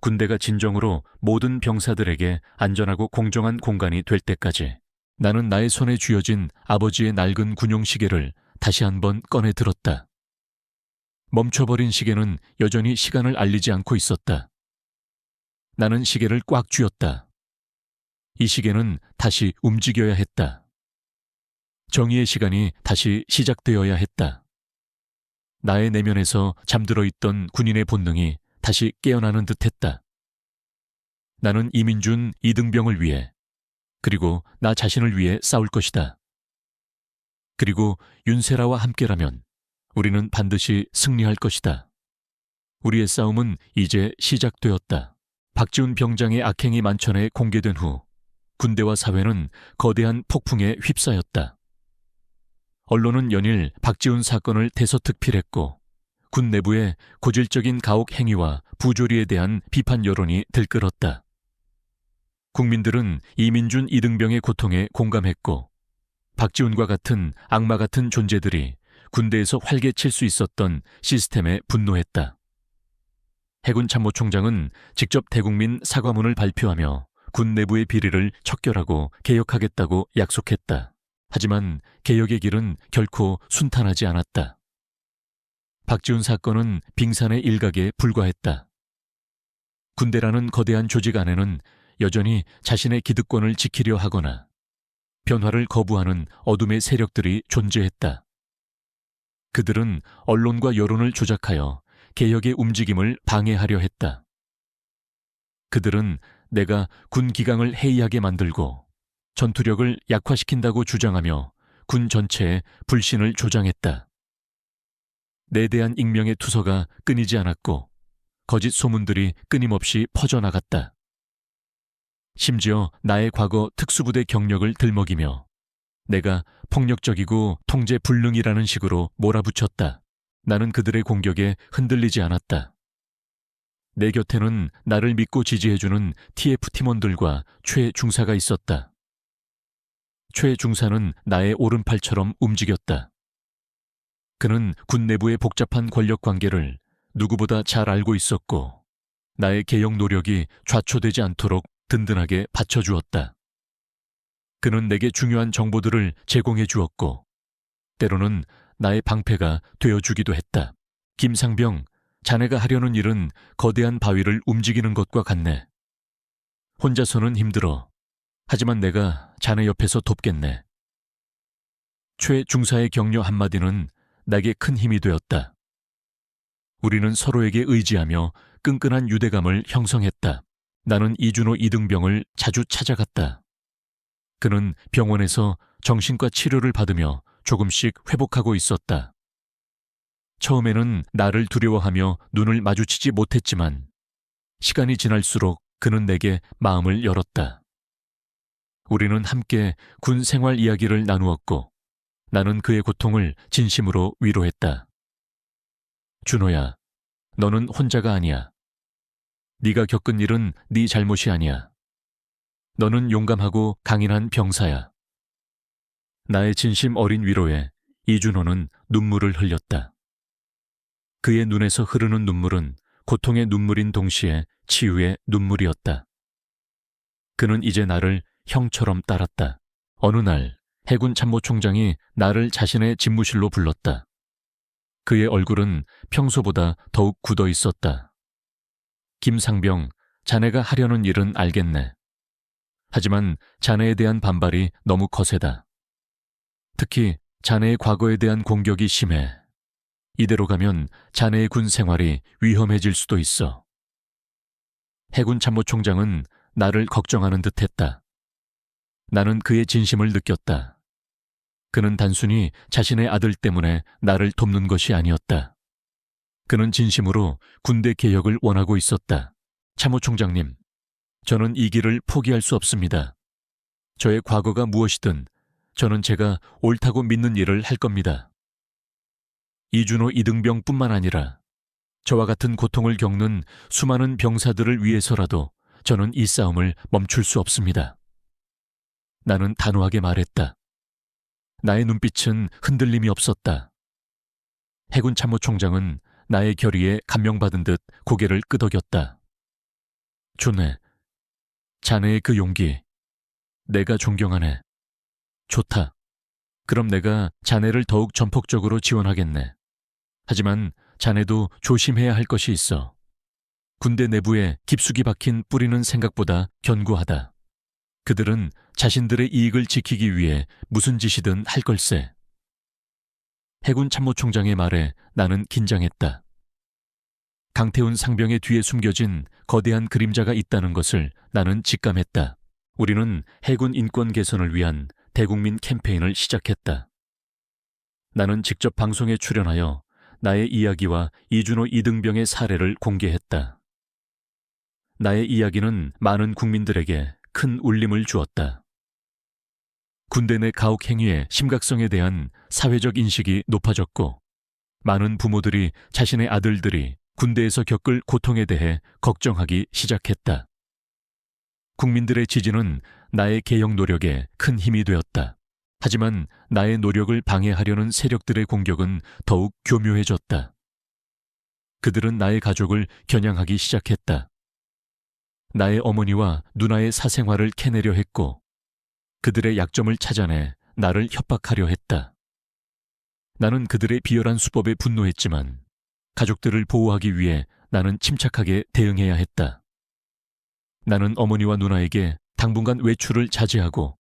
군대가 진정으로 모든 병사들에게 안전하고 공정한 공간이 될 때까지 나는 나의 손에 쥐어진 아버지의 낡은 군용 시계를 다시 한번 꺼내 들었다. 멈춰버린 시계는 여전히 시간을 알리지 않고 있었다. 나는 시계를 꽉 쥐었다. 이 시계는 다시 움직여야 했다. 정의의 시간이 다시 시작되어야 했다. 나의 내면에서 잠들어 있던 군인의 본능이 다시 깨어나는 듯했다. 나는 이민준 이등병을 위해, 그리고 나 자신을 위해 싸울 것이다. 그리고 윤세라와 함께라면 우리는 반드시 승리할 것이다. 우리의 싸움은 이제 시작되었다. 박지훈 병장의 악행이 만천에 공개된 후 군대와 사회는 거대한 폭풍에 휩싸였다. 언론은 연일 박지훈 사건을 대서특필했고 군 내부의 고질적인 가혹 행위와 부조리에 대한 비판 여론이 들끓었다. 국민들은 이민준 이등병의 고통에 공감했고 박지훈과 같은 악마 같은 존재들이 군대에서 활개칠 수 있었던 시스템에 분노했다. 해군 참모총장은 직접 대국민 사과문을 발표하며 군 내부의 비리를 척결하고 개혁하겠다고 약속했다. 하지만 개혁의 길은 결코 순탄하지 않았다. 박지훈 사건은 빙산의 일각에 불과했다. 군대라는 거대한 조직 안에는 여전히 자신의 기득권을 지키려 하거나 변화를 거부하는 어둠의 세력들이 존재했다. 그들은 언론과 여론을 조작하여 개혁의 움직임을 방해하려 했다. 그들은 내가 군 기강을 해이하게 만들고 전투력을 약화시킨다고 주장하며 군 전체에 불신을 조장했다. 내 대한 익명의 투서가 끊이지 않았고 거짓 소문들이 끊임없이 퍼져나갔다. 심지어 나의 과거 특수부대 경력을 들먹이며 내가 폭력적이고 통제 불능이라는 식으로 몰아붙였다. 나는 그들의 공격에 흔들리지 않았다. 내 곁에는 나를 믿고 지지해주는 TF 팀원들과 최 중사가 있었다. 최 중사는 나의 오른팔처럼 움직였다. 그는 군 내부의 복잡한 권력 관계를 누구보다 잘 알고 있었고 나의 개혁 노력이 좌초되지 않도록 든든하게 받쳐주었다. 그는 내게 중요한 정보들을 제공해 주었고 때로는 나의 방패가 되어주기도 했다. 김상병, 자네가 하려는 일은 거대한 바위를 움직이는 것과 같네. 혼자서는 힘들어. 하지만 내가 자네 옆에서 돕겠네. 최 중사의 격려 한마디는 내게 큰 힘이 되었다. 우리는 서로에게 의지하며 끈끈한 유대감을 형성했다. 나는 이준호 이등병을 자주 찾아갔다. 그는 병원에서 정신과 치료를 받으며 조금씩 회복하고 있었다. 처음에는 나를 두려워하며 눈을 마주치지 못했지만 시간이 지날수록 그는 내게 마음을 열었다. 우리는 함께 군 생활 이야기를 나누었고 나는 그의 고통을 진심으로 위로했다. 준호야, 너는 혼자가 아니야. 네가 겪은 일은 네 잘못이 아니야. 너는 용감하고 강인한 병사야. 나의 진심 어린 위로에 이준호는 눈물을 흘렸다. 그의 눈에서 흐르는 눈물은 고통의 눈물인 동시에 치유의 눈물이었다. 그는 이제 나를 형처럼 따랐다. 어느 날 해군 참모총장이 나를 자신의 집무실로 불렀다. 그의 얼굴은 평소보다 더욱 굳어 있었다. 김상병, 자네가 하려는 일은 알겠네. 하지만 자네에 대한 반발이 너무 거세다. 특히 자네의 과거에 대한 공격이 심해. 이대로 가면 자네의 군 생활이 위험해질 수도 있어. 해군 참모총장은 나를 걱정하는 듯했다. 나는 그의 진심을 느꼈다. 그는 단순히 자신의 아들 때문에 나를 돕는 것이 아니었다. 그는 진심으로 군대 개혁을 원하고 있었다. 참모총장님, 저는 이 길을 포기할 수 없습니다. 저의 과거가 무엇이든 저는 제가 옳다고 믿는 일을 할 겁니다. 이준호 이등병뿐만 아니라 저와 같은 고통을 겪는 수많은 병사들을 위해서라도 저는 이 싸움을 멈출 수 없습니다. 나는 단호하게 말했다. 나의 눈빛은 흔들림이 없었다. 해군 참모총장은 나의 결의에 감명받은 듯 고개를 끄덕였다. 좋네. 자네의 그 용기, 내가 존경하네. 좋다. 그럼 내가 자네를 더욱 전폭적으로 지원하겠네. 하지만 자네도 조심해야 할 것이 있어. 군대 내부에 깊숙이 박힌 뿌리는 생각보다 견고하다. 그들은 자신들의 이익을 지키기 위해 무슨 짓이든 할 걸세. 해군 참모총장의 말에 나는 긴장했다. 강태훈 상병의 뒤에 숨겨진 거대한 그림자가 있다는 것을 나는 직감했다. 우리는 해군 인권 개선을 위한 대국민 캠페인을 시작했다. 나는 직접 방송에 출연하여 나의 이야기와 이준호 이등병의 사례를 공개했다. 나의 이야기는 많은 국민들에게 큰 울림을 주었다. 군대 내 가혹 행위의 심각성에 대한 사회적 인식이 높아졌고 많은 부모들이 자신의 아들들이 군대에서 겪을 고통에 대해 걱정하기 시작했다. 국민들의 지지는 나의 개혁 노력에 큰 힘이 되었다. 하지만 나의 노력을 방해하려는 세력들의 공격은 더욱 교묘해졌다. 그들은 나의 가족을 겨냥하기 시작했다. 나의 어머니와 누나의 사생활을 캐내려 했고, 그들의 약점을 찾아내 나를 협박하려 했다. 나는 그들의 비열한 수법에 분노했지만 가족들을 보호하기 위해 나는 침착하게 대응해야 했다. 나는 어머니와 누나에게 당분간 외출을 자제하고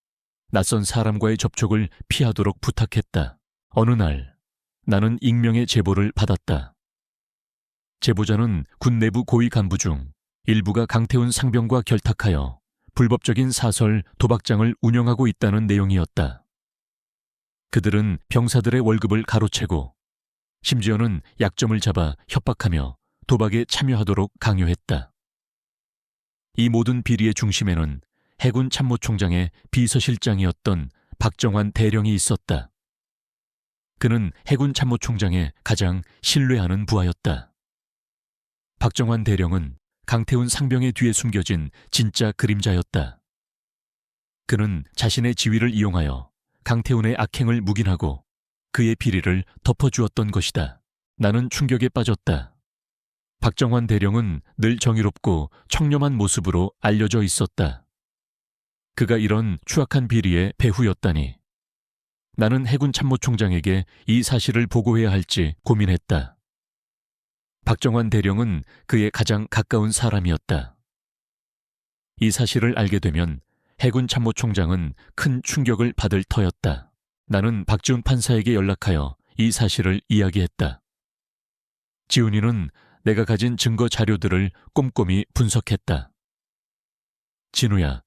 낯선 사람과의 접촉을 피하도록 부탁했다. 어느 날 나는 익명의 제보를 받았다. 제보자는 군 내부 고위 간부 중 일부가 강태훈 상병과 결탁하여 불법적인 사설 도박장을 운영하고 있다는 내용이었다. 그들은 병사들의 월급을 가로채고 심지어는 약점을 잡아 협박하며 도박에 참여하도록 강요했다. 이 모든 비리의 중심에는 해군 참모총장의 비서실장이었던 박정환 대령이 있었다. 그는 해군 참모총장의 가장 신뢰하는 부하였다. 박정환 대령은 강태훈 상병의 뒤에 숨겨진 진짜 그림자였다. 그는 자신의 지위를 이용하여 강태훈의 악행을 묵인하고 그의 비리를 덮어주었던 것이다. 나는 충격에 빠졌다. 박정환 대령은 늘 정의롭고 청렴한 모습으로 알려져 있었다. 그가 이런 추악한 비리의 배후였다니. 나는 해군 참모총장에게 이 사실을 보고해야 할지 고민했다. 박정환 대령은 그의 가장 가까운 사람이었다. 이 사실을 알게 되면 해군 참모총장은 큰 충격을 받을 터였다. 나는 박지훈 판사에게 연락하여 이 사실을 이야기했다. 지훈이는 내가 가진 증거 자료들을 꼼꼼히 분석했다. 진우야,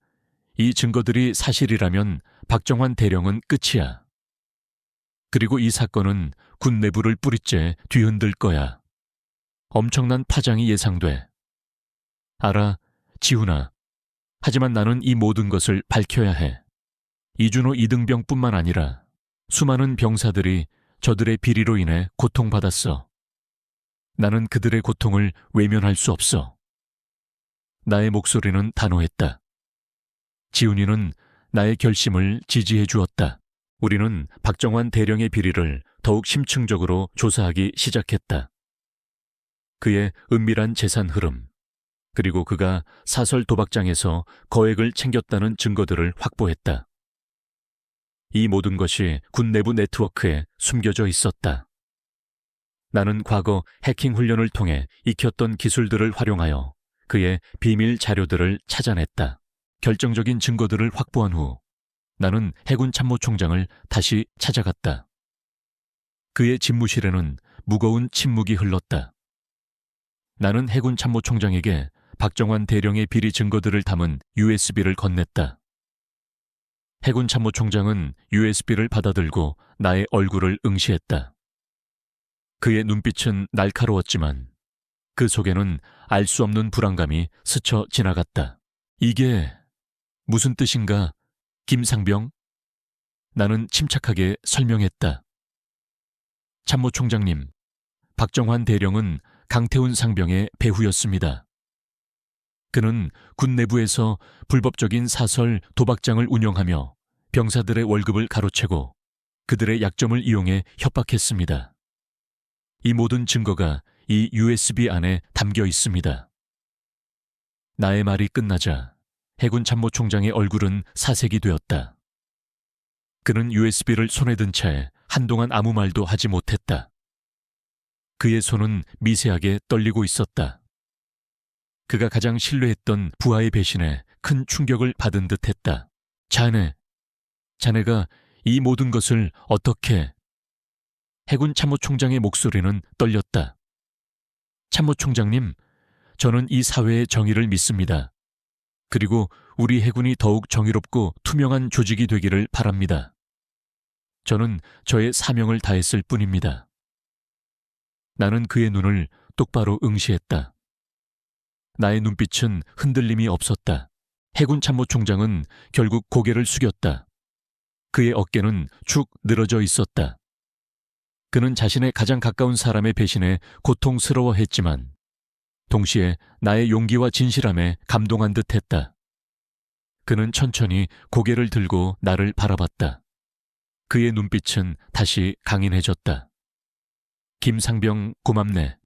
이 증거들이 사실이라면 박정환 대령은 끝이야. 그리고 이 사건은 군 내부를 뿌리째 뒤흔들 거야. 엄청난 파장이 예상돼. 알아, 지훈아. 하지만 나는 이 모든 것을 밝혀야 해. 이준호 이등병뿐만 아니라 수많은 병사들이 저들의 비리로 인해 고통받았어. 나는 그들의 고통을 외면할 수 없어. 나의 목소리는 단호했다. 지훈이는 나의 결심을 지지해 주었다. 우리는 박정환 대령의 비리를 더욱 심층적으로 조사하기 시작했다. 그의 은밀한 재산 흐름, 그리고 그가 사설 도박장에서 거액을 챙겼다는 증거들을 확보했다. 이 모든 것이 군 내부 네트워크에 숨겨져 있었다. 나는 과거 해킹 훈련을 통해 익혔던 기술들을 활용하여 그의 비밀 자료들을 찾아냈다. 결정적인 증거들을 확보한 후 나는 해군 참모총장을 다시 찾아갔다. 그의 집무실에는 무거운 침묵이 흘렀다. 나는 해군 참모총장에게 박정환 대령의 비리 증거들을 담은 USB를 건넸다. 해군 참모총장은 USB를 받아들고 나의 얼굴을 응시했다. 그의 눈빛은 날카로웠지만 그 속에는 알 수 없는 불안감이 스쳐 지나갔다. 이게 무슨 뜻인가, 김상병? 나는 침착하게 설명했다. 참모총장님, 박정환 대령은 강태훈 상병의 배후였습니다. 그는 군 내부에서 불법적인 사설 도박장을 운영하며 병사들의 월급을 가로채고 그들의 약점을 이용해 협박했습니다. 이 모든 증거가 이 USB 안에 담겨 있습니다. 나의 말이 끝나자 해군 참모총장의 얼굴은 사색이 되었다. 그는 USB를 손에 든 채 한동안 아무 말도 하지 못했다. 그의 손은 미세하게 떨리고 있었다. 그가 가장 신뢰했던 부하의 배신에 큰 충격을 받은 듯했다. 자네가 이 모든 것을 어떻게... 해군 참모총장의 목소리는 떨렸다. 참모총장님, 저는 이 사회의 정의를 믿습니다. 그리고 우리 해군이 더욱 정의롭고 투명한 조직이 되기를 바랍니다. 저는 저의 사명을 다했을 뿐입니다. 나는 그의 눈을 똑바로 응시했다. 나의 눈빛은 흔들림이 없었다. 해군 참모총장은 결국 고개를 숙였다. 그의 어깨는 축 늘어져 있었다. 그는 자신의 가장 가까운 사람의 배신에 고통스러워했지만 동시에 나의 용기와 진실함에 감동한 듯했다. 그는 천천히 고개를 들고 나를 바라봤다. 그의 눈빛은 다시 강인해졌다. 김상병, 고맙네.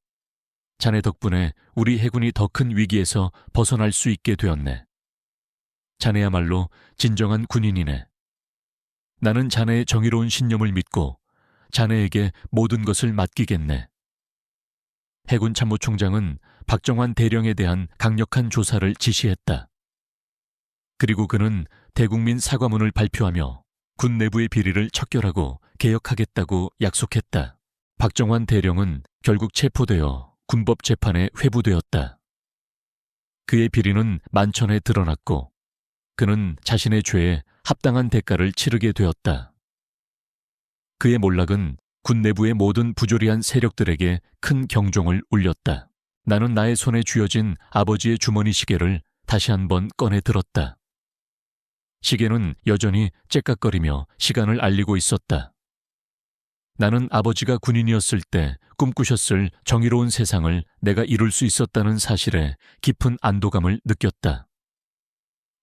자네 덕분에 우리 해군이 더 큰 위기에서 벗어날 수 있게 되었네. 자네야말로 진정한 군인이네. 나는 자네의 정의로운 신념을 믿고 자네에게 모든 것을 맡기겠네. 해군 참모총장은 박정환 대령에 대한 강력한 조사를 지시했다. 그리고 그는 대국민 사과문을 발표하며 군 내부의 비리를 척결하고 개혁하겠다고 약속했다. 박정환 대령은 결국 체포되어 군법 재판에 회부되었다. 그의 비리는 만천에 드러났고 그는 자신의 죄에 합당한 대가를 치르게 되었다. 그의 몰락은 군 내부의 모든 부조리한 세력들에게 큰 경종을 울렸다. 나는 나의 손에 쥐어진 아버지의 주머니 시계를 다시 한번 꺼내 들었다. 시계는 여전히 째깍거리며 시간을 알리고 있었다. 나는 아버지가 군인이었을 때 꿈꾸셨을 정의로운 세상을 내가 이룰 수 있었다는 사실에 깊은 안도감을 느꼈다.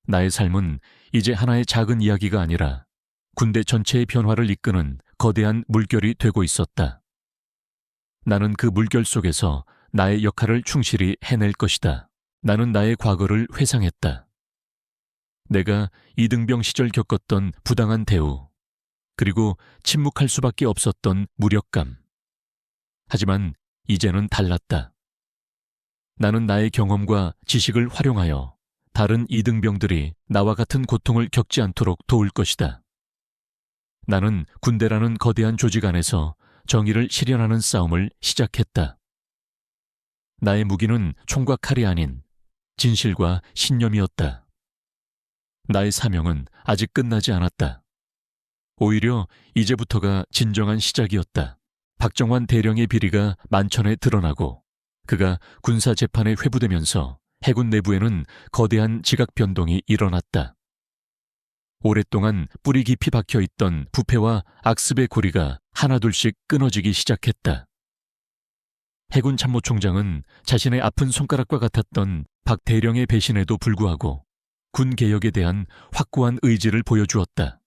나의 삶은 이제 하나의 작은 이야기가 아니라 군대 전체의 변화를 이끄는 거대한 물결이 되고 있었다. 나는 그 물결 속에서 나의 역할을 충실히 해낼 것이다. 나는 나의 과거를 회상했다. 내가 이등병 시절 겪었던 부당한 대우, 그리고 침묵할 수밖에 없었던 무력감. 하지만 이제는 달랐다. 나는 나의 경험과 지식을 활용하여 다른 이등병들이 나와 같은 고통을 겪지 않도록 도울 것이다. 나는 군대라는 거대한 조직 안에서 정의를 실현하는 싸움을 시작했다. 나의 무기는 총과 칼이 아닌 진실과 신념이었다. 나의 사명은 아직 끝나지 않았다. 오히려 이제부터가 진정한 시작이었다. 박정환 대령의 비리가 만천에 드러나고 그가 군사 재판에 회부되면서 해군 내부에는 거대한 지각 변동이 일어났다. 오랫동안 뿌리 깊이 박혀있던 부패와 악습의 고리가 하나둘씩 끊어지기 시작했다. 해군 참모총장은 자신의 아픈 손가락과 같았던 박 대령의 배신에도 불구하고 군 개혁에 대한 확고한 의지를 보여주었다.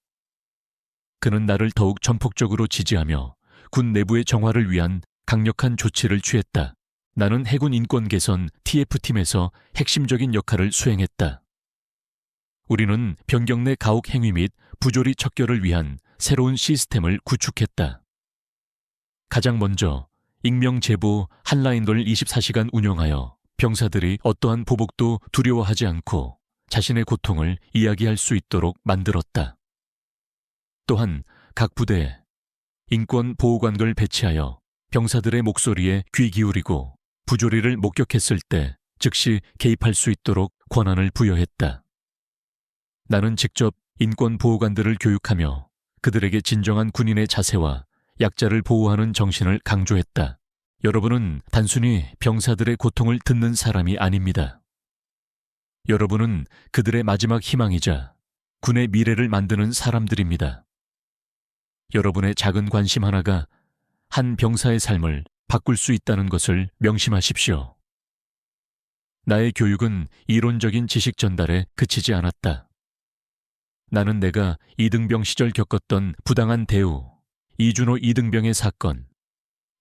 그는 나를 더욱 전폭적으로 지지하며 군 내부의 정화를 위한 강력한 조치를 취했다. 나는 해군 인권 개선 TF팀에서 핵심적인 역할을 수행했다. 우리는 병경 내 가혹 행위 및 부조리 척결을 위한 새로운 시스템을 구축했다. 가장 먼저 익명 제보 한라인을 24시간 운영하여 병사들이 어떠한 보복도 두려워하지 않고 자신의 고통을 이야기할 수 있도록 만들었다. 또한 각 부대에 인권보호관을 배치하여 병사들의 목소리에 귀 기울이고 부조리를 목격했을 때 즉시 개입할 수 있도록 권한을 부여했다. 나는 직접 인권보호관들을 교육하며 그들에게 진정한 군인의 자세와 약자를 보호하는 정신을 강조했다. 여러분은 단순히 병사들의 고통을 듣는 사람이 아닙니다. 여러분은 그들의 마지막 희망이자 군의 미래를 만드는 사람들입니다. 여러분의 작은 관심 하나가 한 병사의 삶을 바꿀 수 있다는 것을 명심하십시오. 나의 교육은 이론적인 지식 전달에 그치지 않았다. 나는 내가 이등병 시절 겪었던 부당한 대우, 이준호 이등병의 사건,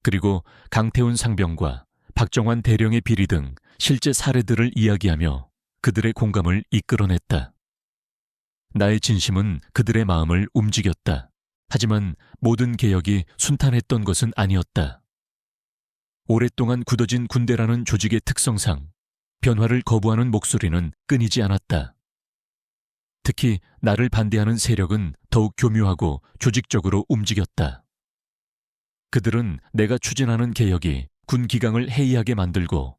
그리고 강태훈 상병과 박정환 대령의 비리 등 실제 사례들을 이야기하며 그들의 공감을 이끌어냈다. 나의 진심은 그들의 마음을 움직였다. 하지만 모든 개혁이 순탄했던 것은 아니었다. 오랫동안 굳어진 군대라는 조직의 특성상 변화를 거부하는 목소리는 끊이지 않았다. 특히 나를 반대하는 세력은 더욱 교묘하고 조직적으로 움직였다. 그들은 내가 추진하는 개혁이 군 기강을 해이하게 만들고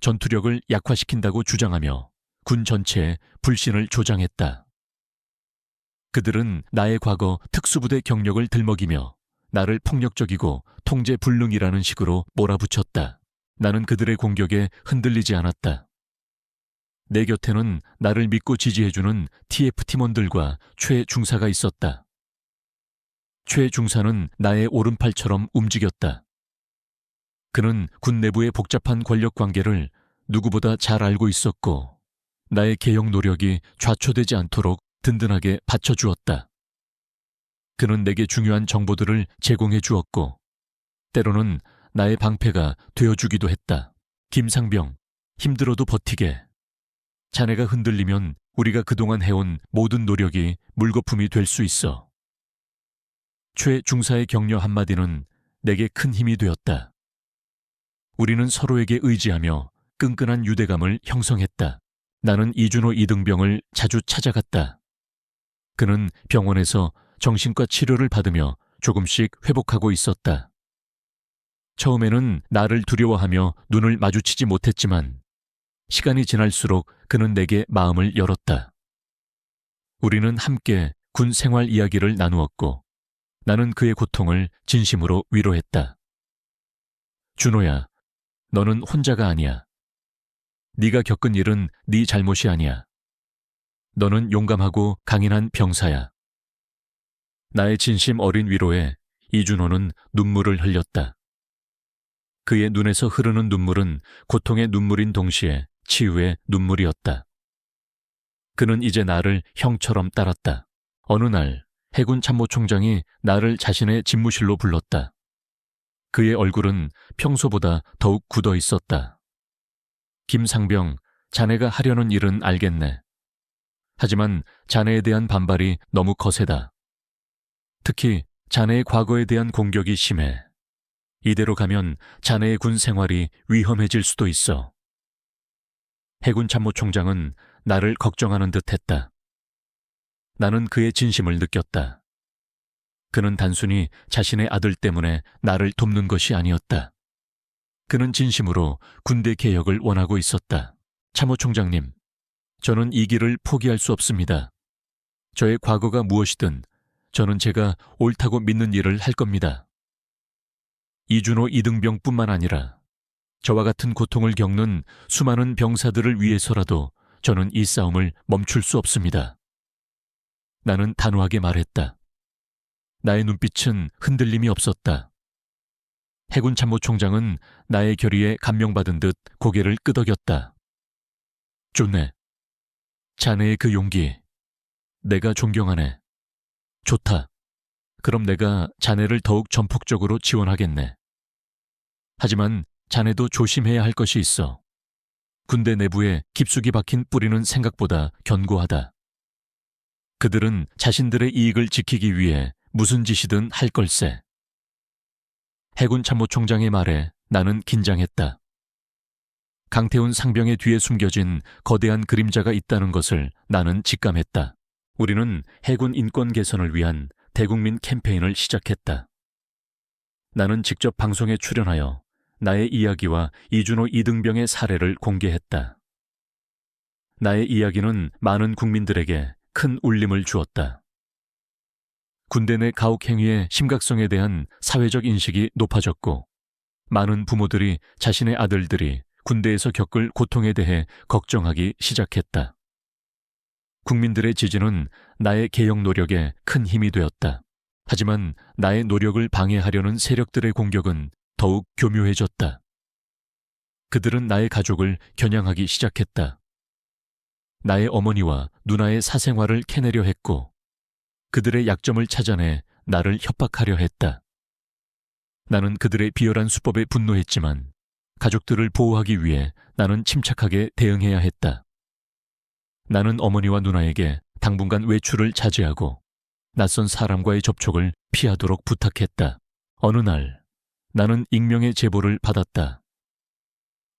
전투력을 약화시킨다고 주장하며 군 전체에 불신을 조장했다. 그들은 나의 과거 특수부대 경력을 들먹이며 나를 폭력적이고 통제 불능이라는 식으로 몰아붙였다. 나는 그들의 공격에 흔들리지 않았다. 내 곁에는 나를 믿고 지지해주는 TF 팀원들과 최중사가 있었다. 최 중사는 나의 오른팔처럼 움직였다. 그는 군 내부의 복잡한 권력 관계를 누구보다 잘 알고 있었고 나의 개혁 노력이 좌초되지 않도록 든든하게 받쳐주었다. 그는 내게 중요한 정보들을 제공해 주었고 때로는 나의 방패가 되어주기도 했다. 김상병, 힘들어도 버티게. 자네가 흔들리면 우리가 그동안 해온 모든 노력이 물거품이 될 수 있어. 최 중사의 격려 한마디는 내게 큰 힘이 되었다. 우리는 서로에게 의지하며 끈끈한 유대감을 형성했다. 나는 이준호 이등병을 자주 찾아갔다. 그는 병원에서 정신과 치료를 받으며 조금씩 회복하고 있었다. 처음에는 나를 두려워하며 눈을 마주치지 못했지만 시간이 지날수록 그는 내게 마음을 열었다. 우리는 함께 군 생활 이야기를 나누었고 나는 그의 고통을 진심으로 위로했다. 준호야, 너는 혼자가 아니야. 네가 겪은 일은 네 잘못이 아니야. 너는 용감하고 강인한 병사야. 나의 진심 어린 위로에 이준호는 눈물을 흘렸다. 그의 눈에서 흐르는 눈물은 고통의 눈물인 동시에 치유의 눈물이었다. 그는 이제 나를 형처럼 따랐다. 어느 날 해군 참모총장이 나를 자신의 집무실로 불렀다. 그의 얼굴은 평소보다 더욱 굳어 있었다. 김상병, 자네가 하려는 일은 알겠네. 하지만 자네에 대한 반발이 너무 거세다. 특히 자네의 과거에 대한 공격이 심해. 이대로 가면 자네의 군 생활이 위험해질 수도 있어. 해군 참모총장은 나를 걱정하는 듯 했다. 나는 그의 진심을 느꼈다. 그는 단순히 자신의 아들 때문에 나를 돕는 것이 아니었다. 그는 진심으로 군대 개혁을 원하고 있었다. 참모총장님, 저는 이 길을 포기할 수 없습니다. 저의 과거가 무엇이든 저는 제가 옳다고 믿는 일을 할 겁니다. 이준호 이등병뿐만 아니라 저와 같은 고통을 겪는 수많은 병사들을 위해서라도 저는 이 싸움을 멈출 수 없습니다. 나는 단호하게 말했다. 나의 눈빛은 흔들림이 없었다. 해군 참모총장은 나의 결의에 감명받은 듯 고개를 끄덕였다. 좋네. 자네의 그 용기, 내가 존경하네. 좋다. 그럼 내가 자네를 더욱 전폭적으로 지원하겠네. 하지만 자네도 조심해야 할 것이 있어. 군대 내부에 깊숙이 박힌 뿌리는 생각보다 견고하다. 그들은 자신들의 이익을 지키기 위해 무슨 짓이든 할 걸세. 해군 참모총장의 말에 나는 긴장했다. 강태훈 상병의 뒤에 숨겨진 거대한 그림자가 있다는 것을 나는 직감했다. 우리는 해군 인권 개선을 위한 대국민 캠페인을 시작했다. 나는 직접 방송에 출연하여 나의 이야기와 이준호 이등병의 사례를 공개했다. 나의 이야기는 많은 국민들에게 큰 울림을 주었다. 군대 내 가혹 행위의 심각성에 대한 사회적 인식이 높아졌고 많은 부모들이 자신의 아들들이 군대에서 겪을 고통에 대해 걱정하기 시작했다. 국민들의 지지는 나의 개혁 노력에 큰 힘이 되었다. 하지만 나의 노력을 방해하려는 세력들의 공격은 더욱 교묘해졌다. 그들은 나의 가족을 겨냥하기 시작했다. 나의 어머니와 누나의 사생활을 캐내려 했고 그들의 약점을 찾아내 나를 협박하려 했다. 나는 그들의 비열한 수법에 분노했지만 가족들을 보호하기 위해 나는 침착하게 대응해야 했다. 나는 어머니와 누나에게 당분간 외출을 자제하고 낯선 사람과의 접촉을 피하도록 부탁했다. 어느 날 나는 익명의 제보를 받았다.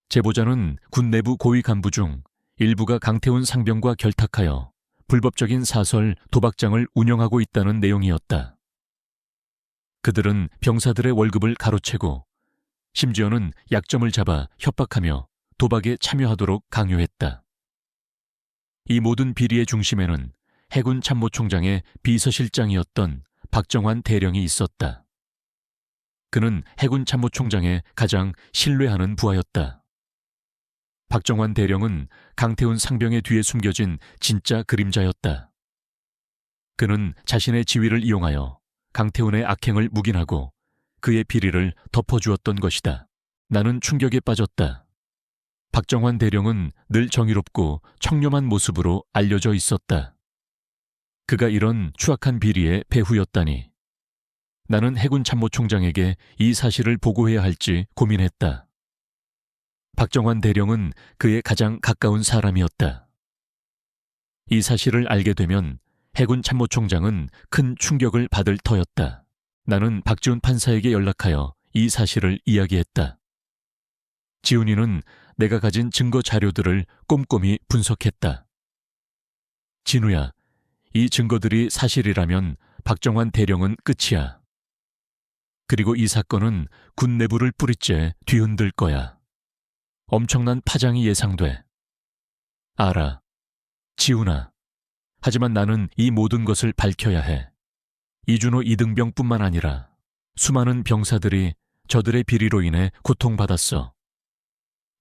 제보자는 군 내부 고위 간부 중 일부가 강태훈 상병과 결탁하여 불법적인 사설 도박장을 운영하고 있다는 내용이었다. 그들은 병사들의 월급을 가로채고 심지어는 약점을 잡아 협박하며 도박에 참여하도록 강요했다. 이 모든 비리의 중심에는 해군 참모총장의 비서실장이었던 박정환 대령이 있었다. 그는 해군 참모총장의 가장 신뢰하는 부하였다. 박정환 대령은 강태훈 상병의 뒤에 숨겨진 진짜 그림자였다. 그는 자신의 지위를 이용하여 강태훈의 악행을 묵인하고 그의 비리를 덮어주었던 것이다. 나는 충격에 빠졌다. 박정환 대령은 늘 정의롭고 청렴한 모습으로 알려져 있었다. 그가 이런 추악한 비리의 배후였다니. 나는 해군 참모총장에게 이 사실을 보고해야 할지 고민했다. 박정환 대령은 그의 가장 가까운 사람이었다. 이 사실을 알게 되면 해군 참모총장은 큰 충격을 받을 터였다. 나는 박지훈 판사에게 연락하여 이 사실을 이야기했다. 지훈이는 내가 가진 증거 자료들을 꼼꼼히 분석했다. 진우야, 이 증거들이 사실이라면 박정환 대령은 끝이야. 그리고 이 사건은 군 내부를 뿌리째 뒤흔들 거야. 엄청난 파장이 예상돼. 알아. 지훈아. 하지만 나는 이 모든 것을 밝혀야 해. 이준호 이등병뿐만 아니라 수많은 병사들이 저들의 비리로 인해 고통받았어.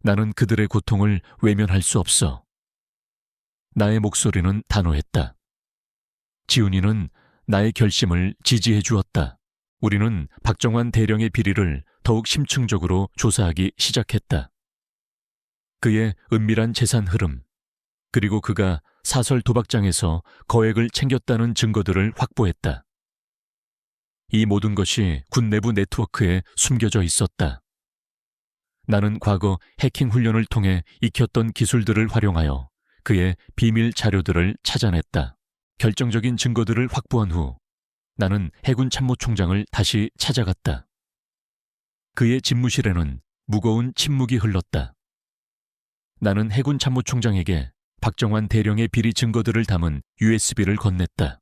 나는 그들의 고통을 외면할 수 없어. 나의 목소리는 단호했다. 지훈이는 나의 결심을 지지해 주었다. 우리는 박정환 대령의 비리를 더욱 심층적으로 조사하기 시작했다. 그의 은밀한 재산 흐름, 그리고 그가 사설 도박장에서 거액을 챙겼다는 증거들을 확보했다. 이 모든 것이 군 내부 네트워크에 숨겨져 있었다. 나는 과거 해킹 훈련을 통해 익혔던 기술들을 활용하여 그의 비밀 자료들을 찾아냈다. 결정적인 증거들을 확보한 후 나는 해군 참모총장을 다시 찾아갔다. 그의 집무실에는 무거운 침묵이 흘렀다. 나는 해군 참모총장에게 박정환 대령의 비리 증거들을 담은 USB를 건넸다.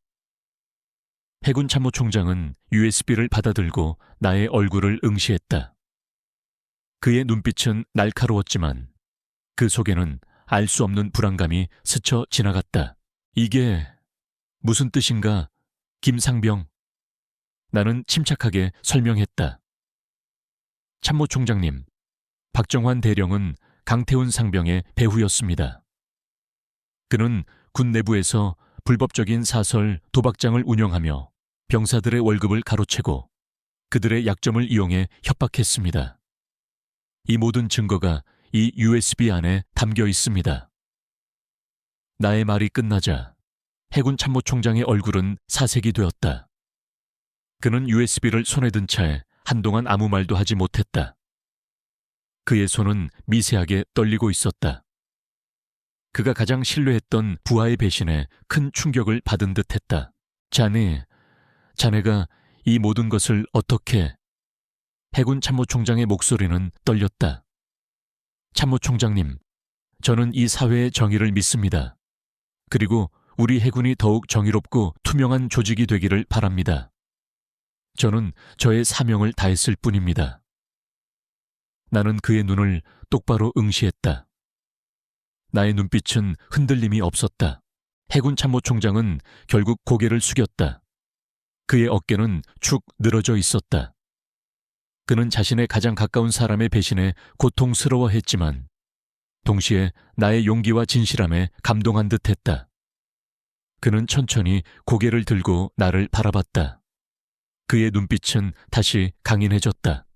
해군 참모총장은 USB를 받아들고 나의 얼굴을 응시했다. 그의 눈빛은 날카로웠지만 그 속에는 알 수 없는 불안감이 스쳐 지나갔다. 이게 무슨 뜻인가, 김상병? 나는 침착하게 설명했다. 참모총장님, 박정환 대령은 강태훈 상병의 배후였습니다. 그는 군 내부에서 불법적인 사설 도박장을 운영하며 병사들의 월급을 가로채고 그들의 약점을 이용해 협박했습니다. 이 모든 증거가 이 USB 안에 담겨 있습니다. 나의 말이 끝나자 해군 참모총장의 얼굴은 사색이 되었다. 그는 USB를 손에 든 채 한동안 아무 말도 하지 못했다. 그의 손은 미세하게 떨리고 있었다. 그가 가장 신뢰했던 부하의 배신에 큰 충격을 받은 듯했다. 자네가 이 모든 것을 어떻게... 해군 참모총장의 목소리는 떨렸다. 참모총장님, 저는 이 사회의 정의를 믿습니다. 그리고 우리 해군이 더욱 정의롭고 투명한 조직이 되기를 바랍니다. 저는 저의 사명을 다했을 뿐입니다. 나는 그의 눈을 똑바로 응시했다. 나의 눈빛은 흔들림이 없었다. 해군 참모총장은 결국 고개를 숙였다. 그의 어깨는 축 늘어져 있었다. 그는 자신의 가장 가까운 사람의 배신에 고통스러워했지만 동시에 나의 용기와 진실함에 감동한 듯했다. 그는 천천히 고개를 들고 나를 바라봤다. 그의 눈빛은 다시 강인해졌다.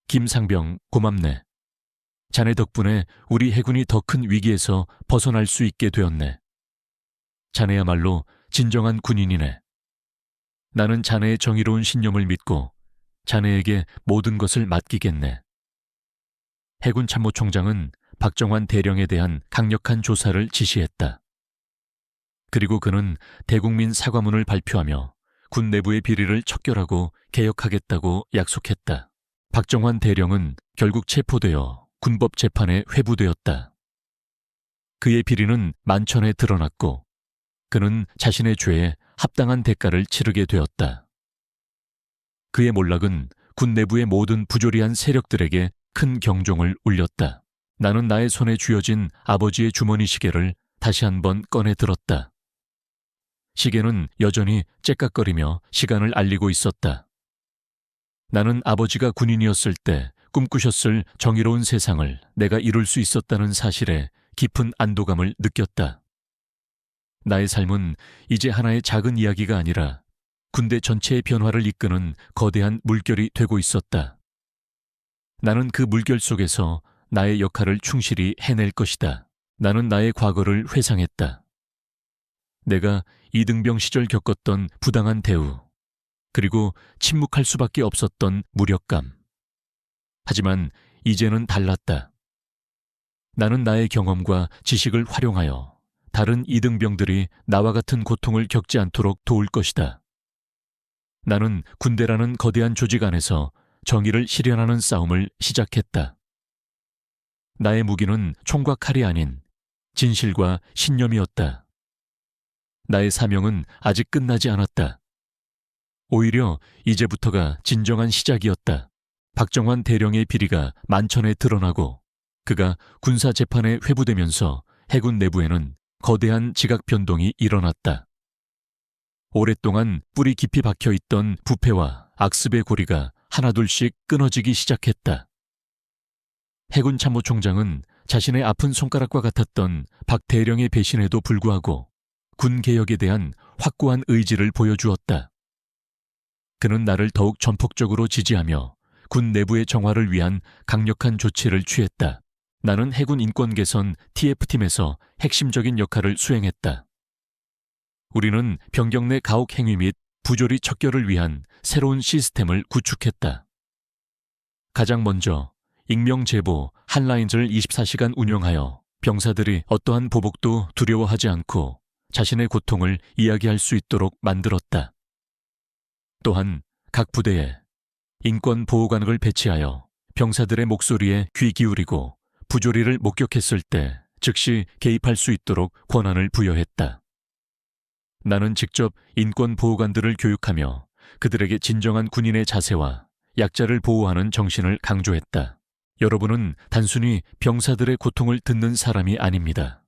김상병, 고맙네. 자네 덕분에 우리 해군이 더 큰 위기에서 벗어날 수 있게 되었네. 자네야말로 진정한 군인이네. 나는 자네의 정의로운 신념을 믿고 자네에게 모든 것을 맡기겠네. 해군 참모총장은 박정환 대령에 대한 강력한 조사를 지시했다. 그리고 그는 대국민 사과문을 발표하며 군 내부의 비리를 척결하고 개혁하겠다고 약속했다. 박정환 대령은 결국 체포되어 군법 재판에 회부되었다. 그의 비리는 만천에 드러났고 그는 자신의 죄에 합당한 대가를 치르게 되었다. 그의 몰락은 군 내부의 모든 부조리한 세력들에게 큰 경종을 울렸다. 나는 나의 손에 쥐어진 아버지의 주머니 시계를 다시 한번 꺼내 들었다. 시계는 여전히 째깍거리며 시간을 알리고 있었다. 나는 아버지가 군인이었을 때 꿈꾸셨을 정의로운 세상을 내가 이룰 수 있었다는 사실에 깊은 안도감을 느꼈다. 나의 삶은 이제 하나의 작은 이야기가 아니라 군대 전체의 변화를 이끄는 거대한 물결이 되고 있었다. 나는 그 물결 속에서 나의 역할을 충실히 해낼 것이다. 나는 나의 과거를 회상했다. 내가 이등병 시절 겪었던 부당한 대우, 그리고 침묵할 수밖에 없었던 무력감. 하지만 이제는 달랐다. 나는 나의 경험과 지식을 활용하여 다른 이등병들이 나와 같은 고통을 겪지 않도록 도울 것이다. 나는 군대라는 거대한 조직 안에서 정의를 실현하는 싸움을 시작했다. 나의 무기는 총과 칼이 아닌 진실과 신념이었다. 나의 사명은 아직 끝나지 않았다. 오히려 이제부터가 진정한 시작이었다. 박정환 대령의 비리가 만천에 드러나고 그가 군사재판에 회부되면서 해군 내부에는 거대한 지각 변동이 일어났다. 오랫동안 뿌리 깊이 박혀있던 부패와 악습의 고리가 하나둘씩 끊어지기 시작했다. 해군 참모총장은 자신의 아픈 손가락과 같았던 박 대령의 배신에도 불구하고 군 개혁에 대한 확고한 의지를 보여주었다. 그는 나를 더욱 전폭적으로 지지하며 군 내부의 정화를 위한 강력한 조치를 취했다. 나는 해군 인권 개선 TF팀에서 핵심적인 역할을 수행했다. 우리는 병경 내 가혹 행위 및 부조리 척결을 위한 새로운 시스템을 구축했다. 가장 먼저 익명 제보 한라인을 24시간 운영하여 병사들이 어떠한 보복도 두려워하지 않고 자신의 고통을 이야기할 수 있도록 만들었다. 또한 각 부대에 인권보호관을 배치하여 병사들의 목소리에 귀 기울이고 부조리를 목격했을 때 즉시 개입할 수 있도록 권한을 부여했다. 나는 직접 인권보호관들을 교육하며 그들에게 진정한 군인의 자세와 약자를 보호하는 정신을 강조했다. 여러분은 단순히 병사들의 고통을 듣는 사람이 아닙니다.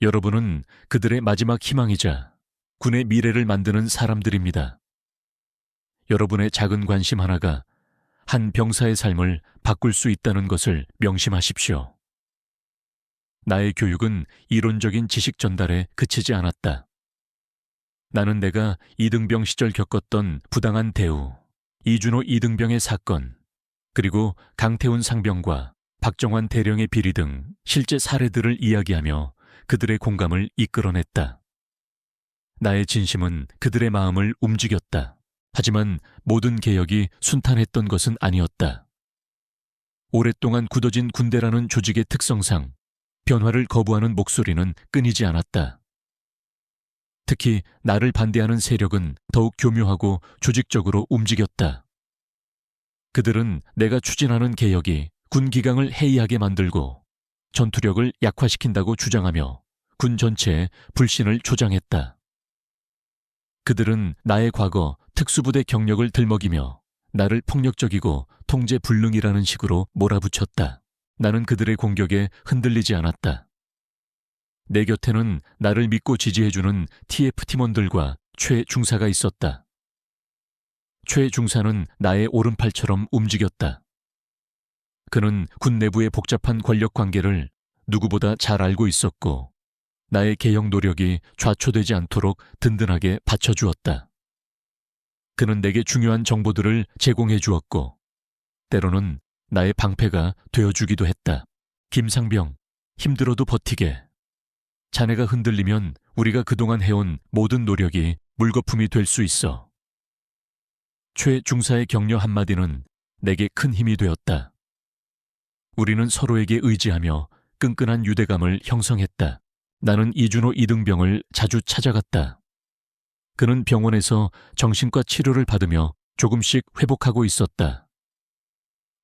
여러분은 그들의 마지막 희망이자 군의 미래를 만드는 사람들입니다. 여러분의 작은 관심 하나가 한 병사의 삶을 바꿀 수 있다는 것을 명심하십시오. 나의 교육은 이론적인 지식 전달에 그치지 않았다. 나는 내가 이등병 시절 겪었던 부당한 대우, 이준호 이등병의 사건, 그리고 강태훈 상병과 박정환 대령의 비리 등 실제 사례들을 이야기하며 그들의 공감을 이끌어냈다. 나의 진심은 그들의 마음을 움직였다. 하지만 모든 개혁이 순탄했던 것은 아니었다. 오랫동안 굳어진 군대라는 조직의 특성상 변화를 거부하는 목소리는 끊이지 않았다. 특히 나를 반대하는 세력은 더욱 교묘하고 조직적으로 움직였다. 그들은 내가 추진하는 개혁이 군 기강을 해이하게 만들고 전투력을 약화시킨다고 주장하며 군 전체에 불신을 조장했다. 그들은 나의 과거 특수부대 경력을 들먹이며 나를 폭력적이고 통제 불능이라는 식으로 몰아붙였다. 나는 그들의 공격에 흔들리지 않았다. 내 곁에는 나를 믿고 지지해주는 TF 팀원들과 최 중사가 있었다. 최 중사는 나의 오른팔처럼 움직였다. 그는 군 내부의 복잡한 권력 관계를 누구보다 잘 알고 있었고 나의 개혁 노력이 좌초되지 않도록 든든하게 받쳐주었다. 그는 내게 중요한 정보들을 제공해 주었고 때로는 나의 방패가 되어주기도 했다. 김상병, 힘들어도 버티게. 자네가 흔들리면 우리가 그동안 해온 모든 노력이 물거품이 될 수 있어. 최 중사의 격려 한마디는 내게 큰 힘이 되었다. 우리는 서로에게 의지하며 끈끈한 유대감을 형성했다. 나는 이준호 이등병을 자주 찾아갔다. 그는 병원에서 정신과 치료를 받으며 조금씩 회복하고 있었다.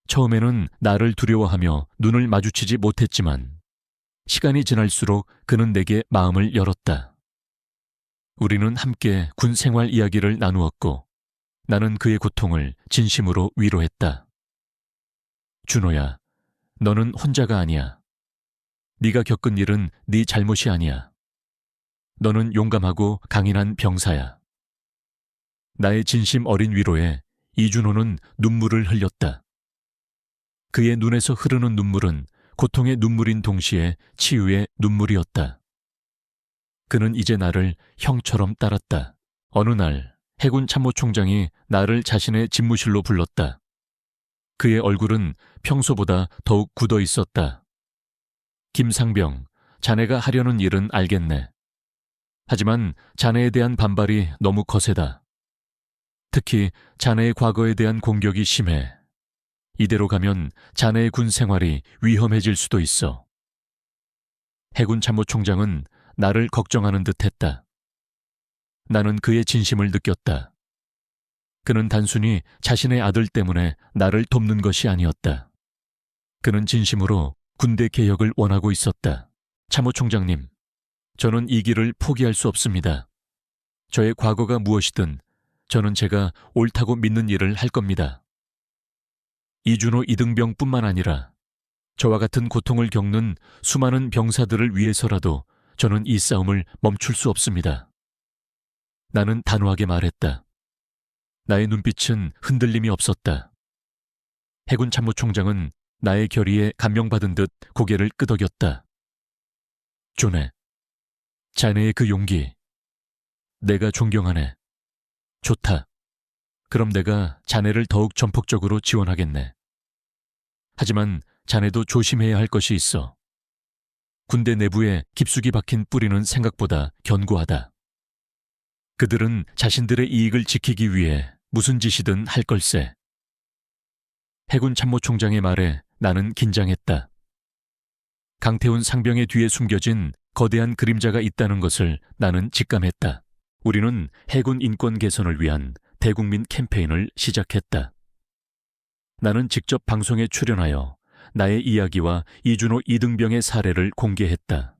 처음에는 나를 두려워하며 눈을 마주치지 못했지만 시간이 지날수록 그는 내게 마음을 열었다. 우리는 함께 군 생활 이야기를 나누었고 나는 그의 고통을 진심으로 위로했다. 준호야, 너는 혼자가 아니야. 네가 겪은 일은 네 잘못이 아니야. 너는 용감하고 강인한 병사야. 나의 진심 어린 위로에 이준호는 눈물을 흘렸다. 그의 눈에서 흐르는 눈물은 고통의 눈물인 동시에 치유의 눈물이었다. 그는 이제 나를 형처럼 따랐다. 어느 날 해군 참모총장이 나를 자신의 집무실로 불렀다. 그의 얼굴은 평소보다 더욱 굳어 있었다. 김상병, 자네가 하려는 일은 알겠네. 하지만 자네에 대한 반발이 너무 거세다. 특히 자네의 과거에 대한 공격이 심해. 이대로 가면 자네의 군 생활이 위험해질 수도 있어. 해군 참모총장은 나를 걱정하는 듯 했다. 나는 그의 진심을 느꼈다. 그는 단순히 자신의 아들 때문에 나를 돕는 것이 아니었다. 그는 진심으로 군대 개혁을 원하고 있었다. 참모총장님, 저는 이 길을 포기할 수 없습니다. 저의 과거가 무엇이든 저는 제가 옳다고 믿는 일을 할 겁니다. 이준호 이등병뿐만 아니라 저와 같은 고통을 겪는 수많은 병사들을 위해서라도 저는 이 싸움을 멈출 수 없습니다. 나는 단호하게 말했다. 나의 눈빛은 흔들림이 없었다. 해군 참모총장은 나의 결의에 감명받은 듯 고개를 끄덕였다. 존해, 자네의 그 용기, 내가 존경하네. 좋다. 그럼 내가 자네를 더욱 전폭적으로 지원하겠네. 하지만 자네도 조심해야 할 것이 있어. 군대 내부에 깊숙이 박힌 뿌리는 생각보다 견고하다. 그들은 자신들의 이익을 지키기 위해 무슨 짓이든 할 걸세. 해군 참모총장의 말에 나는 긴장했다. 강태훈 상병의 뒤에 숨겨진 거대한 그림자가 있다는 것을 나는 직감했다. 우리는 해군 인권 개선을 위한 대국민 캠페인을 시작했다. 나는 직접 방송에 출연하여 나의 이야기와 이준호 이등병의 사례를 공개했다.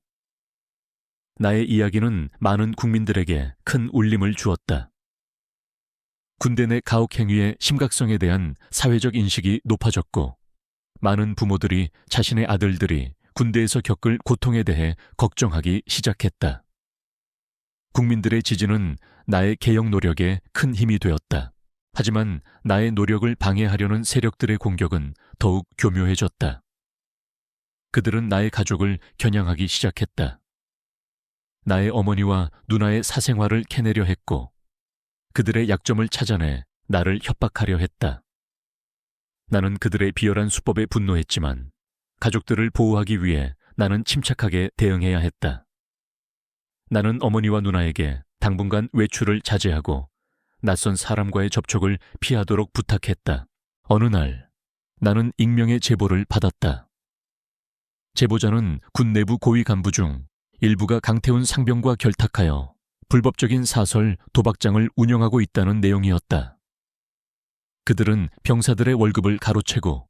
나의 이야기는 많은 국민들에게 큰 울림을 주었다. 군대 내 가혹 행위의 심각성에 대한 사회적 인식이 높아졌고, 많은 부모들이 자신의 아들들이 군대에서 겪을 고통에 대해 걱정하기 시작했다. 국민들의 지지는 나의 개혁 노력에 큰 힘이 되었다. 하지만 나의 노력을 방해하려는 세력들의 공격은 더욱 교묘해졌다. 그들은 나의 가족을 겨냥하기 시작했다. 나의 어머니와 누나의 사생활을 캐내려 했고, 그들의 약점을 찾아내 나를 협박하려 했다. 나는 그들의 비열한 수법에 분노했지만 가족들을 보호하기 위해 나는 침착하게 대응해야 했다. 나는 어머니와 누나에게 당분간 외출을 자제하고 낯선 사람과의 접촉을 피하도록 부탁했다. 어느 날 나는 익명의 제보를 받았다. 제보자는 군 내부 고위 간부 중 일부가 강태훈 상병과 결탁하여 불법적인 사설 도박장을 운영하고 있다는 내용이었다. 그들은 병사들의 월급을 가로채고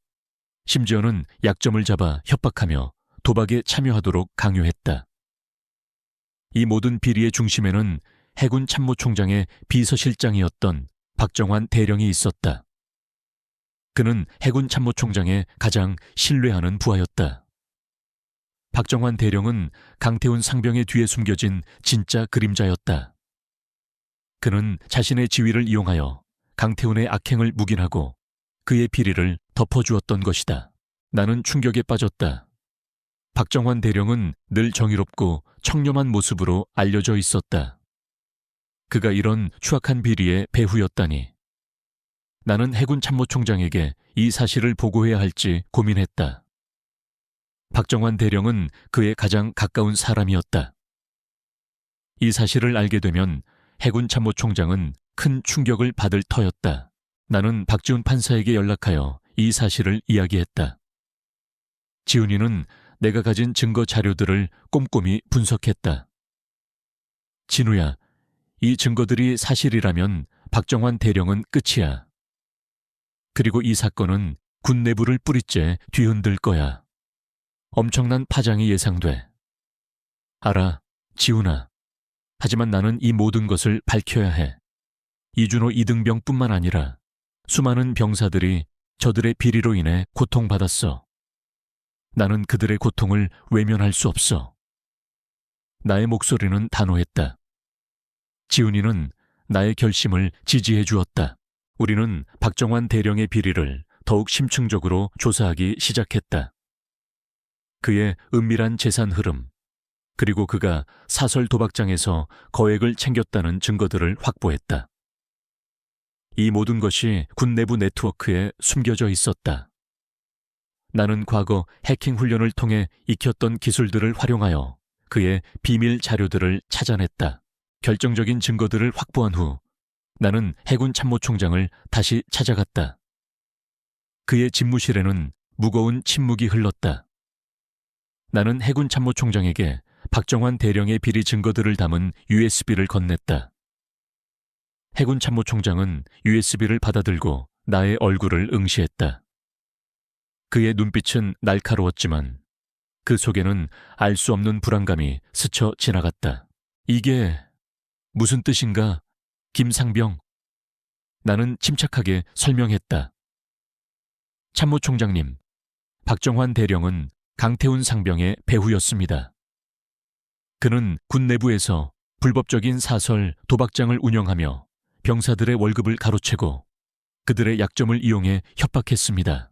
심지어는 약점을 잡아 협박하며 도박에 참여하도록 강요했다. 이 모든 비리의 중심에는 해군 참모총장의 비서실장이었던 박정환 대령이 있었다. 그는 해군 참모총장의 가장 신뢰하는 부하였다. 박정환 대령은 강태훈 상병의 뒤에 숨겨진 진짜 그림자였다. 그는 자신의 지위를 이용하여 강태훈의 악행을 묵인하고 그의 비리를 덮어주었던 것이다. 나는 충격에 빠졌다. 박정환 대령은 늘 정의롭고 청렴한 모습으로 알려져 있었다. 그가 이런 추악한 비리의 배후였다니. 나는 해군 참모총장에게 이 사실을 보고해야 할지 고민했다. 박정환 대령은 그의 가장 가까운 사람이었다. 이 사실을 알게 되면 해군 참모총장은 큰 충격을 받을 터였다. 나는 박지훈 판사에게 연락하여 이 사실을 이야기했다. 지훈이는 내가 가진 증거 자료들을 꼼꼼히 분석했다. 진우야, 이 증거들이 사실이라면 박정환 대령은 끝이야. 그리고 이 사건은 군 내부를 뿌리째 뒤흔들 거야. 엄청난 파장이 예상돼. 알아, 지훈아. 하지만 나는 이 모든 것을 밝혀야 해. 이준호 이등병뿐만 아니라 수많은 병사들이 저들의 비리로 인해 고통받았어. 나는 그들의 고통을 외면할 수 없어. 나의 목소리는 단호했다. 지훈이는 나의 결심을 지지해 주었다. 우리는 박정환 대령의 비리를 더욱 심층적으로 조사하기 시작했다. 그의 은밀한 재산 흐름, 그리고 그가 사설 도박장에서 거액을 챙겼다는 증거들을 확보했다. 이 모든 것이 군 내부 네트워크에 숨겨져 있었다. 나는 과거 해킹 훈련을 통해 익혔던 기술들을 활용하여 그의 비밀 자료들을 찾아냈다. 결정적인 증거들을 확보한 후 나는 해군 참모총장을 다시 찾아갔다. 그의 집무실에는 무거운 침묵이 흘렀다. 나는 해군 참모총장에게 박정환 대령의 비리 증거들을 담은 USB를 건넸다. 해군 참모총장은 USB를 받아들고 나의 얼굴을 응시했다. 그의 눈빛은 날카로웠지만 그 속에는 알 수 없는 불안감이 스쳐 지나갔다. 이게 무슨 뜻인가, 김상병? 나는 침착하게 설명했다. 참모총장님, 박정환 대령은 강태훈 상병의 배후였습니다. 그는 군 내부에서 불법적인 사설, 도박장을 운영하며 병사들의 월급을 가로채고 그들의 약점을 이용해 협박했습니다.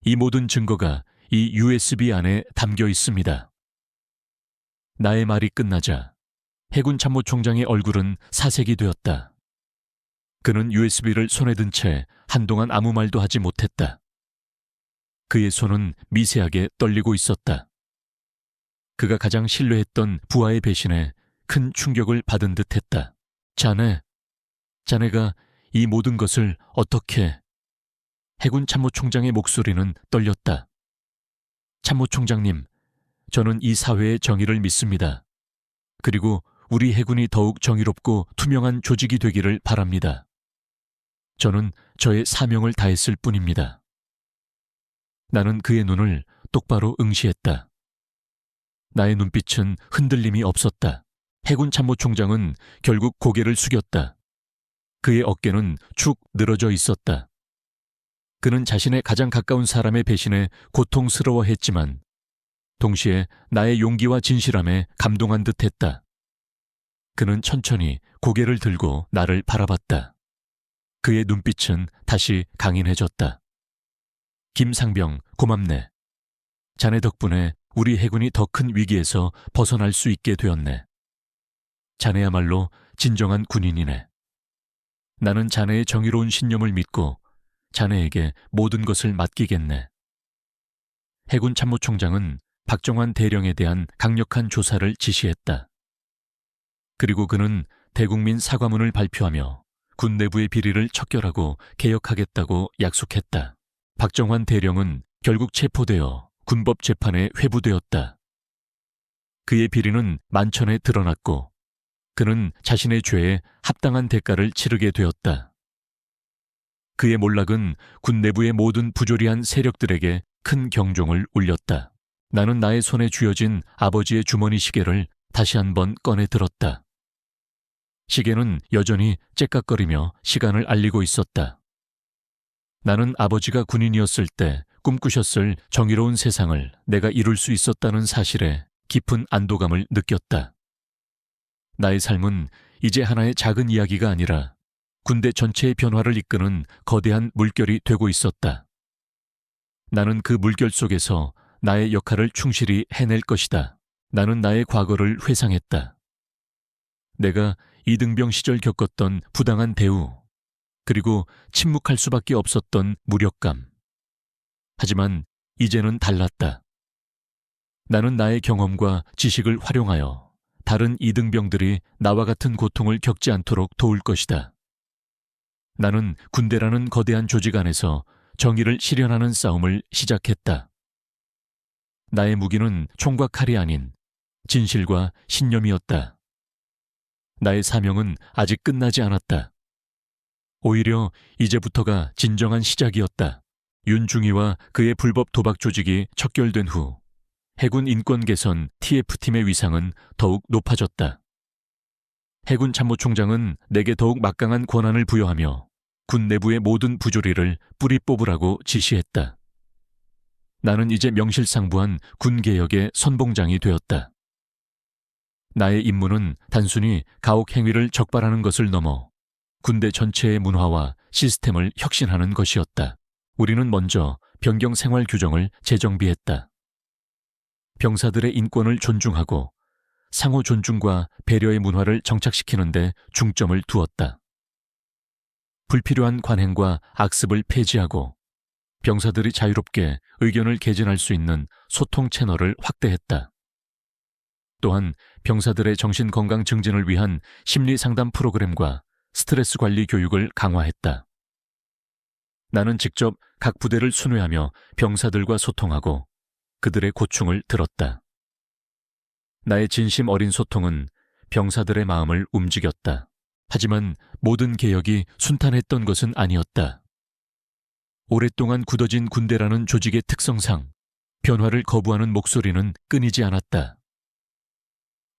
이 모든 증거가 이 USB 안에 담겨 있습니다. 나의 말이 끝나자 해군 참모총장의 얼굴은 사색이 되었다. 그는 USB를 손에 든 채 한동안 아무 말도 하지 못했다. 그의 손은 미세하게 떨리고 있었다. 그가 가장 신뢰했던 부하의 배신에 큰 충격을 받은 듯했다. 자네가 이 모든 것을 어떻게... 해군 참모총장의 목소리는 떨렸다. 참모총장님, 저는 이 사회의 정의를 믿습니다. 그리고 우리 해군이 더욱 정의롭고 투명한 조직이 되기를 바랍니다. 저는 저의 사명을 다했을 뿐입니다. 나는 그의 눈을 똑바로 응시했다. 나의 눈빛은 흔들림이 없었다. 해군 참모총장은 결국 고개를 숙였다. 그의 어깨는 축 늘어져 있었다. 그는 자신의 가장 가까운 사람의 배신에 고통스러워했지만 동시에 나의 용기와 진실함에 감동한 듯했다. 그는 천천히 고개를 들고 나를 바라봤다. 그의 눈빛은 다시 강인해졌다. 김상병, 고맙네. 자네 덕분에 우리 해군이 더 큰 위기에서 벗어날 수 있게 되었네. 자네야말로 진정한 군인이네. 나는 자네의 정의로운 신념을 믿고 자네에게 모든 것을 맡기겠네. 해군 참모총장은 박정환 대령에 대한 강력한 조사를 지시했다. 그리고 그는 대국민 사과문을 발표하며 군 내부의 비리를 척결하고 개혁하겠다고 약속했다. 박정환 대령은 결국 체포되어 군법 재판에 회부되었다. 그의 비리는 만천에 드러났고 그는 자신의 죄에 합당한 대가를 치르게 되었다. 그의 몰락은 군 내부의 모든 부조리한 세력들에게 큰 경종을 울렸다. 나는 나의 손에 쥐어진 아버지의 주머니 시계를 다시 한번 꺼내 들었다. 시계는 여전히 째깍거리며 시간을 알리고 있었다. 나는 아버지가 군인이었을 때 꿈꾸셨을 정의로운 세상을 내가 이룰 수 있었다는 사실에 깊은 안도감을 느꼈다. 나의 삶은 이제 하나의 작은 이야기가 아니라 군대 전체의 변화를 이끄는 거대한 물결이 되고 있었다. 나는 그 물결 속에서 나의 역할을 충실히 해낼 것이다. 나는 나의 과거를 회상했다. 내가 이등병 시절 겪었던 부당한 대우, 그리고 침묵할 수밖에 없었던 무력감. 하지만 이제는 달랐다. 나는 나의 경험과 지식을 활용하여 다른 이등병들이 나와 같은 고통을 겪지 않도록 도울 것이다. 나는 군대라는 거대한 조직 안에서 정의를 실현하는 싸움을 시작했다. 나의 무기는 총과 칼이 아닌 진실과 신념이었다. 나의 사명은 아직 끝나지 않았다. 오히려 이제부터가 진정한 시작이었다. 윤중이와 그의 불법 도박 조직이 척결된 후 해군 인권 개선 TF팀의 위상은 더욱 높아졌다. 해군 참모총장은 내게 더욱 막강한 권한을 부여하며 군 내부의 모든 부조리를 뿌리 뽑으라고 지시했다. 나는 이제 명실상부한 군개혁의 선봉장이 되었다. 나의 임무는 단순히 가혹 행위를 적발하는 것을 넘어 군대 전체의 문화와 시스템을 혁신하는 것이었다. 우리는 먼저 병경 생활 규정을 재정비했다. 병사들의 인권을 존중하고 상호 존중과 배려의 문화를 정착시키는 데 중점을 두었다. 불필요한 관행과 악습을 폐지하고 병사들이 자유롭게 의견을 개진할 수 있는 소통 채널을 확대했다. 또한 병사들의 정신건강 증진을 위한 심리상담 프로그램과 스트레스 관리 교육을 강화했다. 나는 직접 각 부대를 순회하며 병사들과 소통하고 그들의 고충을 들었다. 나의 진심 어린 소통은 병사들의 마음을 움직였다. 하지만 모든 개혁이 순탄했던 것은 아니었다. 오랫동안 굳어진 군대라는 조직의 특성상 변화를 거부하는 목소리는 끊이지 않았다.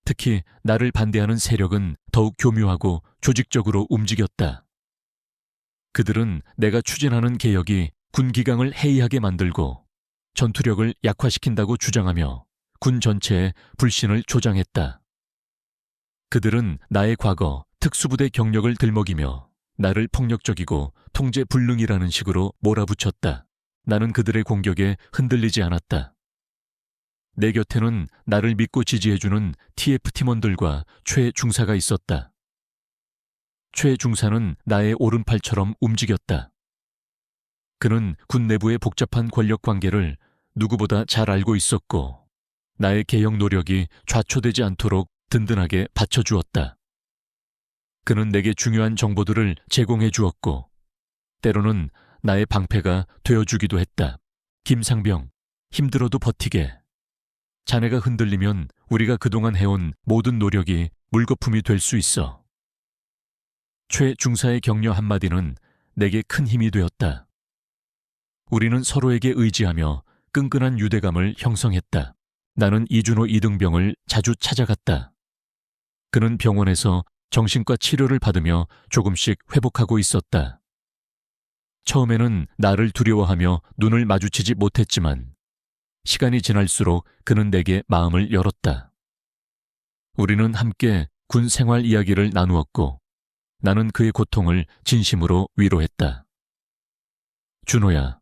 특히 나를 반대하는 세력은 더욱 교묘하고 조직적으로 움직였다. 그들은 내가 추진하는 개혁이 군 기강을 해이하게 만들고 전투력을 약화시킨다고 주장하며 군 전체에 불신을 조장했다. 그들은 나의 과거 특수부대 경력을 들먹이며 나를 폭력적이고 통제 불능이라는 식으로 몰아붙였다. 나는 그들의 공격에 흔들리지 않았다. 내 곁에는 나를 믿고 지지해주는 TF 팀원들과 최 중사가 있었다. 최 중사는 나의 오른팔처럼 움직였다. 그는 군 내부의 복잡한 권력 관계를 누구보다 잘 알고 있었고 나의 개혁 노력이 좌초되지 않도록 든든하게 받쳐주었다. 그는 내게 중요한 정보들을 제공해 주었고 때로는 나의 방패가 되어주기도 했다. 김상병, 힘들어도 버티게. 자네가 흔들리면 우리가 그동안 해온 모든 노력이 물거품이 될 수 있어. 최 중사의 격려 한마디는 내게 큰 힘이 되었다. 우리는 서로에게 의지하며 끈끈한 유대감을 형성했다. 나는 이준호 이등병을 자주 찾아갔다. 그는 병원에서 정신과 치료를 받으며 조금씩 회복하고 있었다. 처음에는 나를 두려워하며 눈을 마주치지 못했지만 시간이 지날수록 그는 내게 마음을 열었다. 우리는 함께 군 생활 이야기를 나누었고 나는 그의 고통을 진심으로 위로했다. 준호야,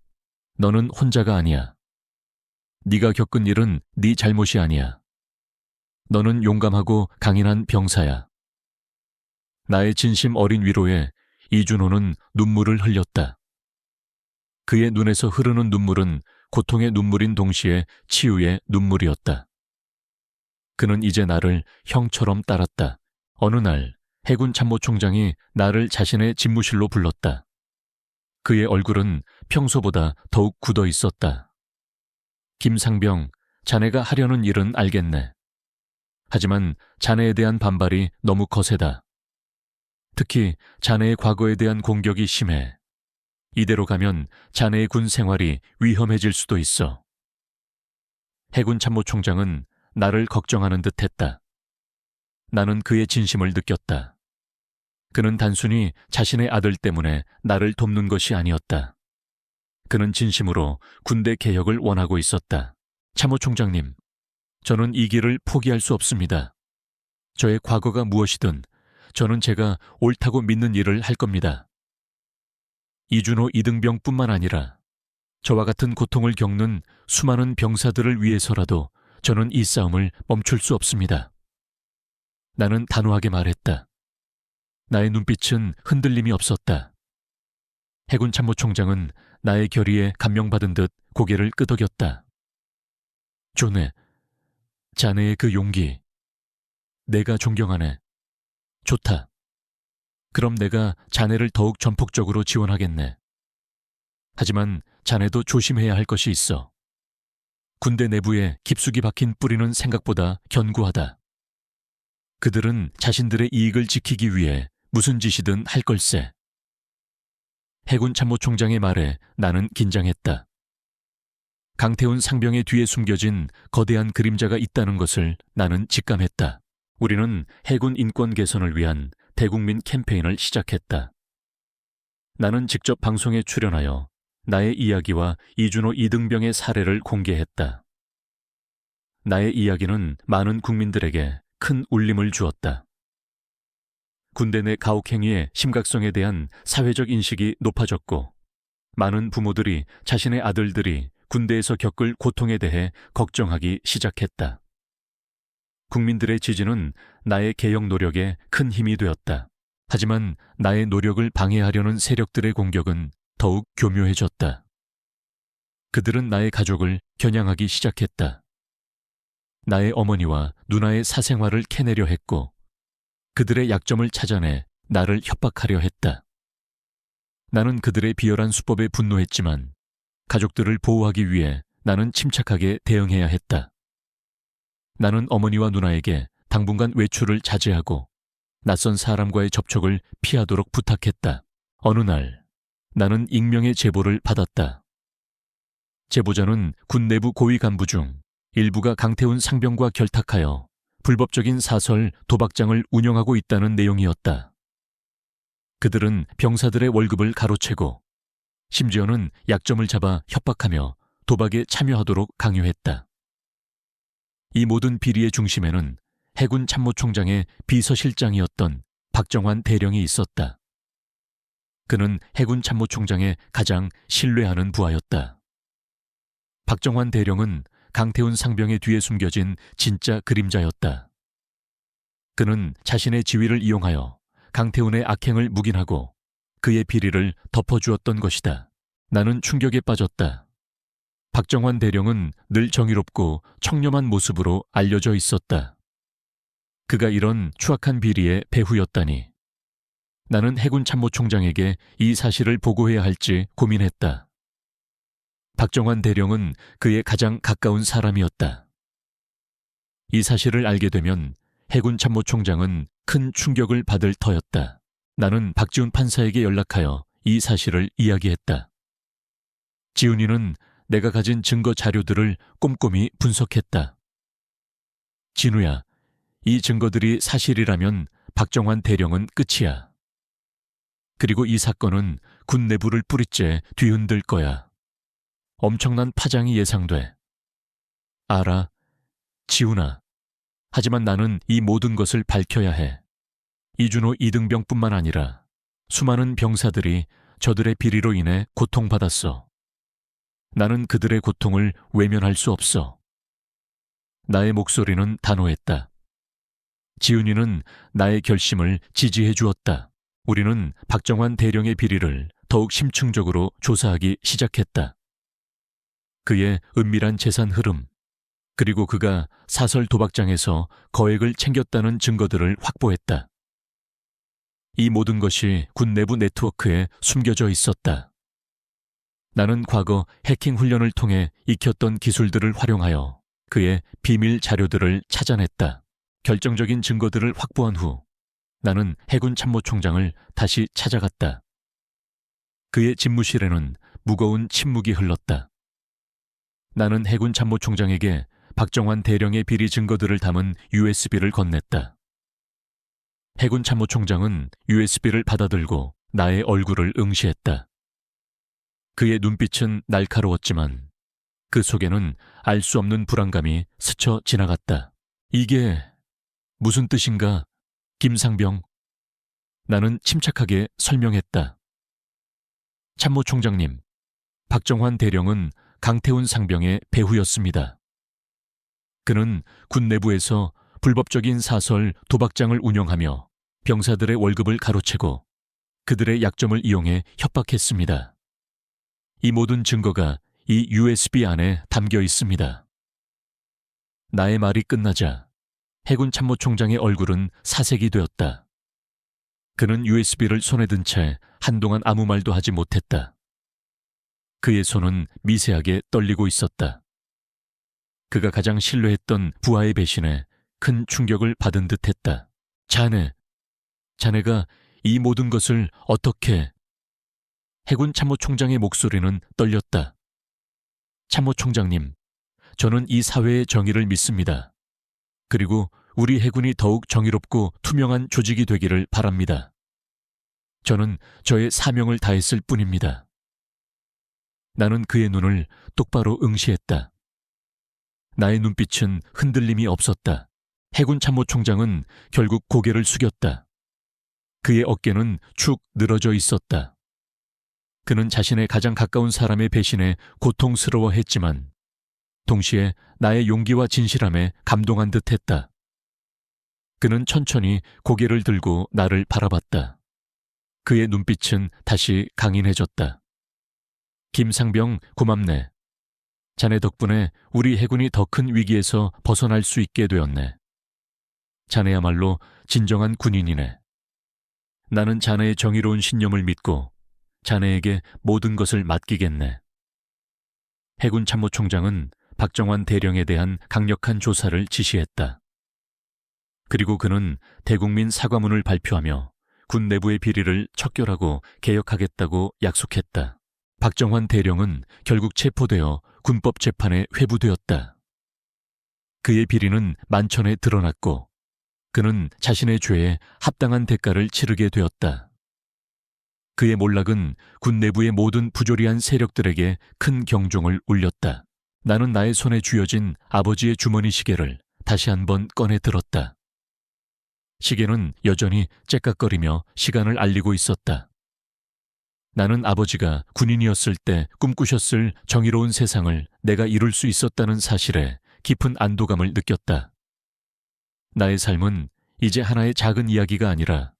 너는 혼자가 아니야. 네가 겪은 일은 네 잘못이 아니야. 너는 용감하고 강인한 병사야. 나의 진심 어린 위로에 이준호는 눈물을 흘렸다. 그의 눈에서 흐르는 눈물은 고통의 눈물인 동시에 치유의 눈물이었다. 그는 이제 나를 형처럼 따랐다. 어느 날 해군 참모총장이 나를 자신의 집무실로 불렀다. 그의 얼굴은 평소보다 더욱 굳어 있었다. 김상병, 자네가 하려는 일은 알겠네. 하지만 자네에 대한 반발이 너무 거세다. 특히 자네의 과거에 대한 공격이 심해. 이대로 가면 자네의 군 생활이 위험해질 수도 있어. 해군 참모총장은 나를 걱정하는 듯 했다. 나는 그의 진심을 느꼈다. 그는 단순히 자신의 아들 때문에 나를 돕는 것이 아니었다. 그는 진심으로 군대 개혁을 원하고 있었다. 참모총장님, 저는 이 길을 포기할 수 없습니다. 저의 과거가 무엇이든 저는 제가 옳다고 믿는 일을 할 겁니다. 이준호 이등병뿐만 아니라 저와 같은 고통을 겪는 수많은 병사들을 위해서라도 저는 이 싸움을 멈출 수 없습니다. 나는 단호하게 말했다. 나의 눈빛은 흔들림이 없었다. 해군 참모총장은 나의 결의에 감명받은 듯 고개를 끄덕였다. 존해, 자네의 그 용기, 내가 존경하네. 좋다. 그럼 내가 자네를 더욱 전폭적으로 지원하겠네. 하지만 자네도 조심해야 할 것이 있어. 군대 내부에 깊숙이 박힌 뿌리는 생각보다 견고하다. 그들은 자신들의 이익을 지키기 위해 무슨 짓이든 할 걸세. 해군 참모총장의 말에 나는 긴장했다. 강태훈 상병의 뒤에 숨겨진 거대한 그림자가 있다는 것을 나는 직감했다. 우리는 해군 인권 개선을 위한 대국민 캠페인을 시작했다. 나는 직접 방송에 출연하여 나의 이야기와 이준호 이등병의 사례를 공개했다. 나의 이야기는 많은 국민들에게 큰 울림을 주었다. 군대 내 가혹행위의 심각성에 대한 사회적 인식이 높아졌고 많은 부모들이 자신의 아들들이 군대에서 겪을 고통에 대해 걱정하기 시작했다. 국민들의 지지는 나의 개혁 노력에 큰 힘이 되었다. 하지만 나의 노력을 방해하려는 세력들의 공격은 더욱 교묘해졌다. 그들은 나의 가족을 겨냥하기 시작했다. 나의 어머니와 누나의 사생활을 캐내려 했고 그들의 약점을 찾아내 나를 협박하려 했다. 나는 그들의 비열한 수법에 분노했지만 가족들을 보호하기 위해 나는 침착하게 대응해야 했다. 나는 어머니와 누나에게 당분간 외출을 자제하고 낯선 사람과의 접촉을 피하도록 부탁했다. 어느 날 나는 익명의 제보를 받았다. 제보자는 군 내부 고위 간부 중 일부가 강태훈 상병과 결탁하여 불법적인 사설 도박장을 운영하고 있다는 내용이었다. 그들은 병사들의 월급을 가로채고 심지어는 약점을 잡아 협박하며 도박에 참여하도록 강요했다. 이 모든 비리의 중심에는 해군 참모총장의 비서실장이었던 박정환 대령이 있었다. 그는 해군 참모총장의 가장 신뢰하는 부하였다. 박정환 대령은 강태훈 상병의 뒤에 숨겨진 진짜 그림자였다. 그는 자신의 지위를 이용하여 강태훈의 악행을 묵인하고 그의 비리를 덮어주었던 것이다. 나는 충격에 빠졌다. 박정환 대령은 늘 정의롭고 청렴한 모습으로 알려져 있었다. 그가 이런 추악한 비리의 배후였다니. 나는 해군 참모총장에게 이 사실을 보고해야 할지 고민했다. 박정환 대령은 그의 가장 가까운 사람이었다. 이 사실을 알게 되면 해군 참모총장은 큰 충격을 받을 터였다. 나는 박지훈 판사에게 연락하여 이 사실을 이야기했다. 지훈이는 내가 가진 증거 자료들을 꼼꼼히 분석했다. 진우야, 이 증거들이 사실이라면 박정환 대령은 끝이야. 그리고 이 사건은 군 내부를 뿌리째 뒤흔들 거야. 엄청난 파장이 예상돼. 알아, 지훈아. 하지만 나는 이 모든 것을 밝혀야 해. 이준호 이등병뿐만 아니라 수많은 병사들이 저들의 비리로 인해 고통받았어. 나는 그들의 고통을 외면할 수 없어. 나의 목소리는 단호했다. 지훈이는 나의 결심을 지지해 주었다. 우리는 박정환 대령의 비리를 더욱 심층적으로 조사하기 시작했다. 그의 은밀한 재산 흐름, 그리고 그가 사설 도박장에서 거액을 챙겼다는 증거들을 확보했다. 이 모든 것이 군 내부 네트워크에 숨겨져 있었다. 나는 과거 해킹 훈련을 통해 익혔던 기술들을 활용하여 그의 비밀 자료들을 찾아냈다. 결정적인 증거들을 확보한 후 나는 해군 참모총장을 다시 찾아갔다. 그의 집무실에는 무거운 침묵이 흘렀다. 나는 해군 참모총장에게 박정환 대령의 비리 증거들을 담은 USB를 건넸다. 해군 참모총장은 USB를 받아들고 나의 얼굴을 응시했다. 그의 눈빛은 날카로웠지만 그 속에는 알 수 없는 불안감이 스쳐 지나갔다. 이게 무슨 뜻인가, 김상병? 나는 침착하게 설명했다. 참모총장님, 박정환 대령은 강태훈 상병의 배후였습니다. 그는 군 내부에서 불법적인 사설 도박장을 운영하며 병사들의 월급을 가로채고 그들의 약점을 이용해 협박했습니다. 이 모든 증거가 이 USB 안에 담겨 있습니다. 나의 말이 끝나자 해군 참모총장의 얼굴은 사색이 되었다. 그는 USB를 손에 든 채 한동안 아무 말도 하지 못했다. 그의 손은 미세하게 떨리고 있었다. 그가 가장 신뢰했던 부하의 배신에 큰 충격을 받은 듯했다. 자네가 이 모든 것을 어떻게... 해군 참모총장의 목소리는 떨렸다. 참모총장님, 저는 이 사회의 정의를 믿습니다. 그리고 우리 해군이 더욱 정의롭고 투명한 조직이 되기를 바랍니다. 저는 저의 사명을 다했을 뿐입니다. 나는 그의 눈을 똑바로 응시했다. 나의 눈빛은 흔들림이 없었다. 해군 참모총장은 결국 고개를 숙였다. 그의 어깨는 축 늘어져 있었다. 그는 자신의 가장 가까운 사람의 배신에 고통스러워했지만 동시에 나의 용기와 진실함에 감동한 듯했다. 그는 천천히 고개를 들고 나를 바라봤다. 그의 눈빛은 다시 강인해졌다. 김상병, 고맙네. 자네 덕분에 우리 해군이 더 큰 위기에서 벗어날 수 있게 되었네. 자네야말로 진정한 군인이네. 나는 자네의 정의로운 신념을 믿고 자네에게 모든 것을 맡기겠네. 해군 참모총장은 박정환 대령에 대한 강력한 조사를 지시했다. 그리고 그는 대국민 사과문을 발표하며 군 내부의 비리를 척결하고 개혁하겠다고 약속했다. 박정환 대령은 결국 체포되어 군법 재판에 회부되었다. 그의 비리는 만천에 드러났고 그는 자신의 죄에 합당한 대가를 치르게 되었다. 그의 몰락은 군 내부의 모든 부조리한 세력들에게 큰 경종을 울렸다. 나는 나의 손에 쥐어진 아버지의 주머니 시계를 다시 한번 꺼내 들었다. 시계는 여전히 째깍거리며 시간을 알리고 있었다. 나는 아버지가 군인이었을 때 꿈꾸셨을 정의로운 세상을 내가 이룰 수 있었다는 사실에 깊은 안도감을 느꼈다. 나의 삶은 이제 하나의 작은 이야기가 아니라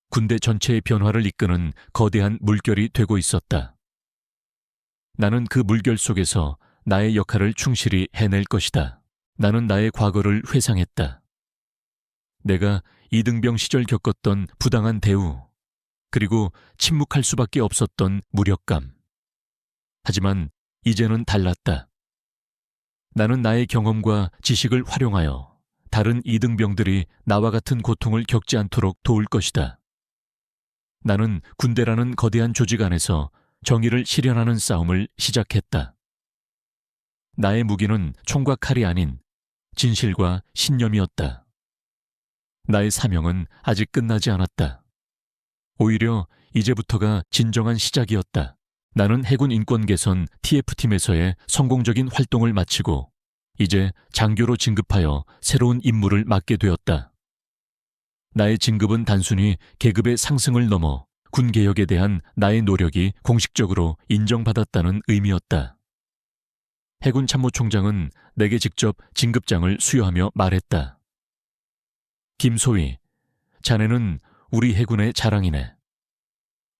군대 전체의 변화를 이끄는 거대한 물결이 되고 있었다. 나는 그 물결 속에서 나의 역할을 충실히 해낼 것이다. 나는 나의 과거를 회상했다. 내가 이등병 시절 겪었던 부당한 대우, 그리고 침묵할 수밖에 없었던 무력감. 하지만 이제는 달랐다. 나는 나의 경험과 지식을 활용하여 다른 이등병들이 나와 같은 고통을 겪지 않도록 도울 것이다. 나는 군대라는 거대한 조직 안에서 정의를 실현하는 싸움을 시작했다. 나의 무기는 총과 칼이 아닌 진실과 신념이었다. 나의 사명은 아직 끝나지 않았다. 오히려 이제부터가 진정한 시작이었다. 나는 해군 인권 개선 TF팀에서의 성공적인 활동을 마치고 이제 장교로 진급하여 새로운 임무를 맡게 되었다. 나의 진급은 단순히 계급의 상승을 넘어 군 개혁에 대한 나의 노력이 공식적으로 인정받았다는 의미였다. 해군 참모총장은 내게 직접 진급장을 수여하며 말했다. 김소위, 자네는 우리 해군의 자랑이네.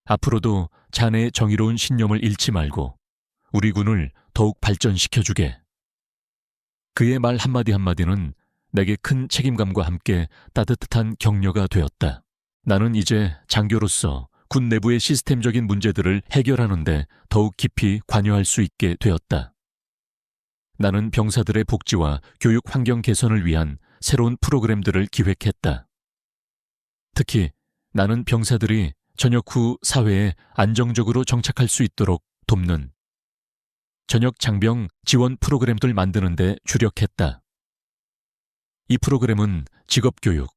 앞으로도 자네의 정의로운 신념을 잃지 말고 우리 군을 더욱 발전시켜주게. 그의 말 한마디 한마디는 내게 큰 책임감과 함께 따뜻한 격려가 되었다. 나는 이제 장교로서 군 내부의 시스템적인 문제들을 해결하는데 더욱 깊이 관여할 수 있게 되었다. 나는 병사들의 복지와 교육 환경 개선을 위한 새로운 프로그램들을 기획했다. 특히 나는 병사들이 전역 후 사회에 안정적으로 정착할 수 있도록 돕는 전역 장병 지원 프로그램들 만드는 데 주력했다. 이 프로그램은 직업교육,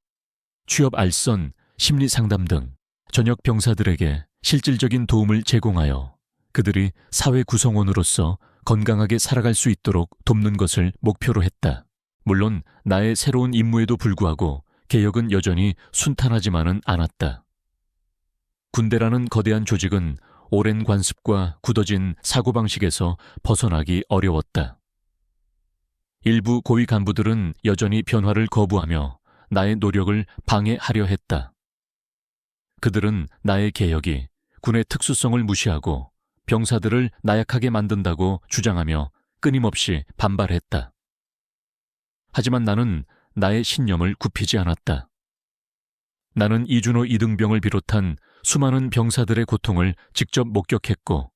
취업 알선, 심리상담 등 전역 병사들에게 실질적인 도움을 제공하여 그들이 사회 구성원으로서 건강하게 살아갈 수 있도록 돕는 것을 목표로 했다. 물론 나의 새로운 임무에도 불구하고 개혁은 여전히 순탄하지만은 않았다. 군대라는 거대한 조직은 오랜 관습과 굳어진 사고방식에서 벗어나기 어려웠다. 일부 고위 간부들은 여전히 변화를 거부하며 나의 노력을 방해하려 했다. 그들은 나의 개혁이 군의 특수성을 무시하고 병사들을 나약하게 만든다고 주장하며 끊임없이 반발했다. 하지만 나는 나의 신념을 굽히지 않았다. 나는 이준호 이등병을 비롯한 수많은 병사들의 고통을 직접 목격했고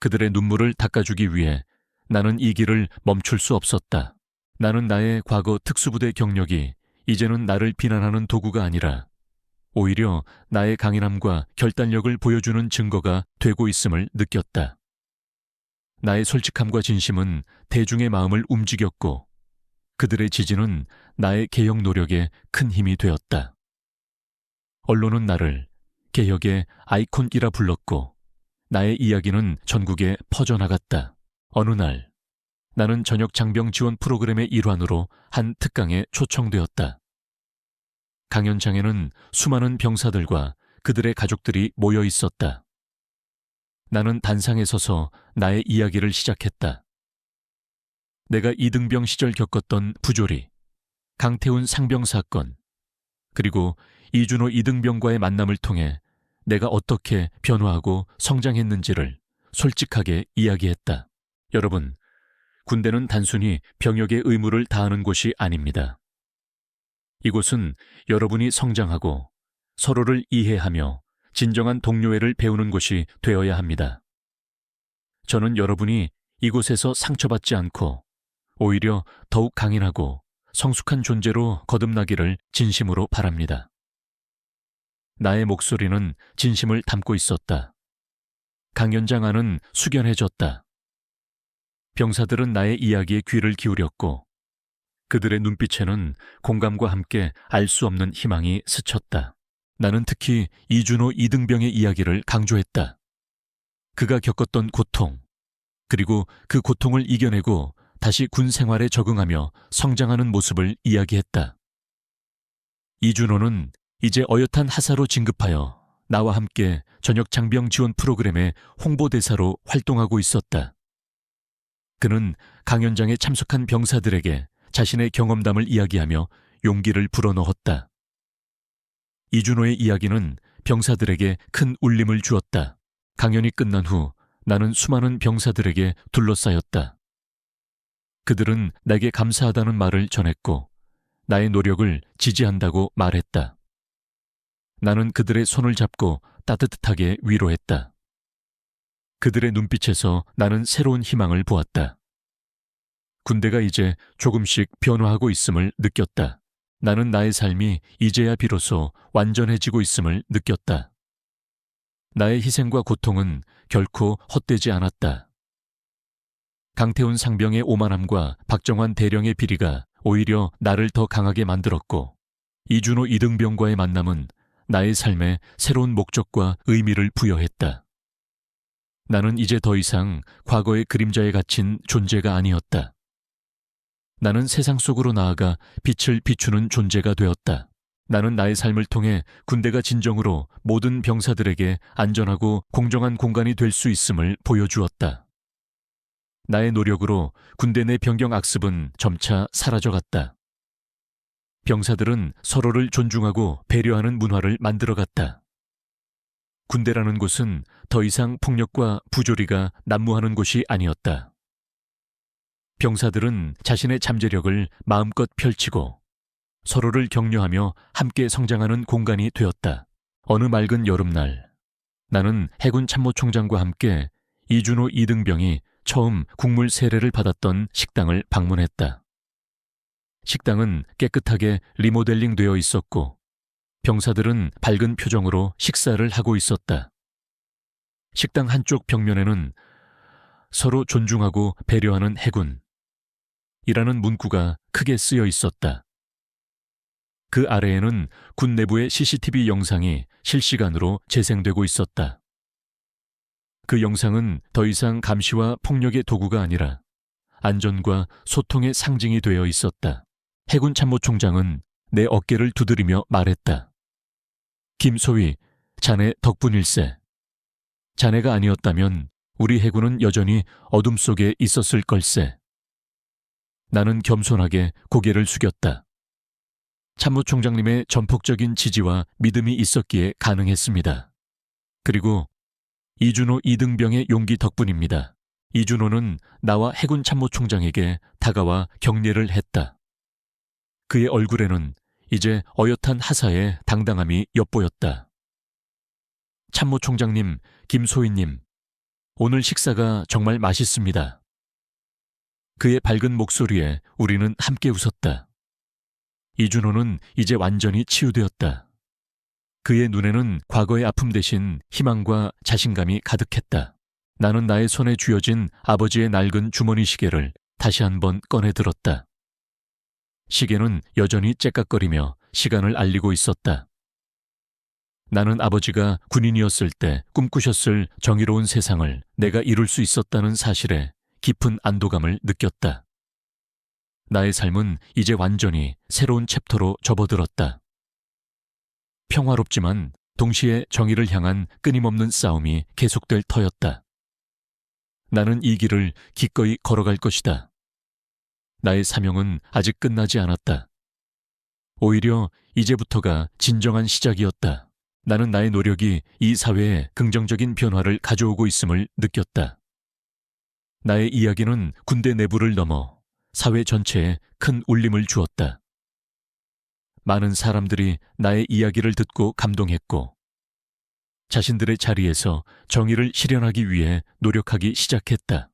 그들의 눈물을 닦아주기 위해 나는 이 길을 멈출 수 없었다. 나는 나의 과거 특수부대 경력이 이제는 나를 비난하는 도구가 아니라 오히려 나의 강인함과 결단력을 보여주는 증거가 되고 있음을 느꼈다. 나의 솔직함과 진심은 대중의 마음을 움직였고 그들의 지지는 나의 개혁 노력에 큰 힘이 되었다. 언론은 나를 개혁의 아이콘이라 불렀고 나의 이야기는 전국에 퍼져나갔다. 어느 날 나는 전역 장병 지원 프로그램의 일환으로 한 특강에 초청되었다. 강연장에는 수많은 병사들과 그들의 가족들이 모여 있었다. 나는 단상에 서서 나의 이야기를 시작했다. 내가 이등병 시절 겪었던 부조리, 강태훈 상병 사건, 그리고 이준호 이등병과의 만남을 통해 내가 어떻게 변화하고 성장했는지를 솔직하게 이야기했다. 여러분, 군대는 단순히 병역의 의무를 다하는 곳이 아닙니다. 이곳은 여러분이 성장하고 서로를 이해하며 진정한 동료애를 배우는 곳이 되어야 합니다. 저는 여러분이 이곳에서 상처받지 않고 오히려 더욱 강인하고 성숙한 존재로 거듭나기를 진심으로 바랍니다. 나의 목소리는 진심을 담고 있었다. 강연장 안은 숙연해졌다. 병사들은 나의 이야기에 귀를 기울였고 그들의 눈빛에는 공감과 함께 알 수 없는 희망이 스쳤다. 나는 특히 이준호 이등병의 이야기를 강조했다. 그가 겪었던 고통, 그리고 그 고통을 이겨내고 다시 군 생활에 적응하며 성장하는 모습을 이야기했다. 이준호는 이제 어엿한 하사로 진급하여 나와 함께 전역 장병 지원 프로그램의 홍보대사로 활동하고 있었다. 그는 강연장에 참석한 병사들에게 자신의 경험담을 이야기하며 용기를 불어넣었다. 이준호의 이야기는 병사들에게 큰 울림을 주었다. 강연이 끝난 후 나는 수많은 병사들에게 둘러싸였다. 그들은 내게 감사하다는 말을 전했고 나의 노력을 지지한다고 말했다. 나는 그들의 손을 잡고 따뜻하게 위로했다. 그들의 눈빛에서 나는 새로운 희망을 보았다. 군대가 이제 조금씩 변화하고 있음을 느꼈다. 나는 나의 삶이 이제야 비로소 완전해지고 있음을 느꼈다. 나의 희생과 고통은 결코 헛되지 않았다. 강태훈 상병의 오만함과 박정환 대령의 비리가 오히려 나를 더 강하게 만들었고 이준호 이등병과의 만남은 나의 삶에 새로운 목적과 의미를 부여했다. 나는 이제 더 이상 과거의 그림자에 갇힌 존재가 아니었다. 나는 세상 속으로 나아가 빛을 비추는 존재가 되었다. 나는 나의 삶을 통해 군대가 진정으로 모든 병사들에게 안전하고 공정한 공간이 될 수 있음을 보여주었다. 나의 노력으로 군대 내 병경 악습은 점차 사라져갔다. 병사들은 서로를 존중하고 배려하는 문화를 만들어갔다. 군대라는 곳은 더 이상 폭력과 부조리가 난무하는 곳이 아니었다. 병사들은 자신의 잠재력을 마음껏 펼치고 서로를 격려하며 함께 성장하는 공간이 되었다. 어느 맑은 여름날, 나는 해군 참모총장과 함께 이준호 이등병이 처음 국물 세례를 받았던 식당을 방문했다. 식당은 깨끗하게 리모델링 되어 있었고 병사들은 밝은 표정으로 식사를 하고 있었다. 식당 한쪽 벽면에는 서로 존중하고 배려하는 해군 이라는 문구가 크게 쓰여 있었다. 그 아래에는 군 내부의 CCTV 영상이 실시간으로 재생되고 있었다. 그 영상은 더 이상 감시와 폭력의 도구가 아니라 안전과 소통의 상징이 되어 있었다. 해군 참모총장은 내 어깨를 두드리며 말했다. 김소위, 자네 덕분일세. 자네가 아니었다면 우리 해군은 여전히 어둠 속에 있었을 걸세. 나는 겸손하게 고개를 숙였다. 참모총장님의 전폭적인 지지와 믿음이 있었기에 가능했습니다. 그리고 이준호 이등병의 용기 덕분입니다. 이준호는 나와 해군 참모총장에게 다가와 격려를 했다. 그의 얼굴에는 이제 어엿한 하사의 당당함이 엿보였다. 참모총장님, 김소희님, 오늘 식사가 정말 맛있습니다. 그의 밝은 목소리에 우리는 함께 웃었다. 이준호는 이제 완전히 치유되었다. 그의 눈에는 과거의 아픔 대신 희망과 자신감이 가득했다. 나는 나의 손에 쥐어진 아버지의 낡은 주머니 시계를 다시 한번 꺼내 들었다. 시계는 여전히 째깍거리며 시간을 알리고 있었다. 나는 아버지가 군인이었을 때 꿈꾸셨을 정의로운 세상을 내가 이룰 수 있었다는 사실에 깊은 안도감을 느꼈다. 나의 삶은 이제 완전히 새로운 챕터로 접어들었다. 평화롭지만 동시에 정의를 향한 끊임없는 싸움이 계속될 터였다. 나는 이 길을 기꺼이 걸어갈 것이다. 나의 사명은 아직 끝나지 않았다. 오히려 이제부터가 진정한 시작이었다. 나는 나의 노력이 이 사회에 긍정적인 변화를 가져오고 있음을 느꼈다. 나의 이야기는 군대 내부를 넘어 사회 전체에 큰 울림을 주었다. 많은 사람들이 나의 이야기를 듣고 감동했고, 자신들의 자리에서 정의를 실현하기 위해 노력하기 시작했다.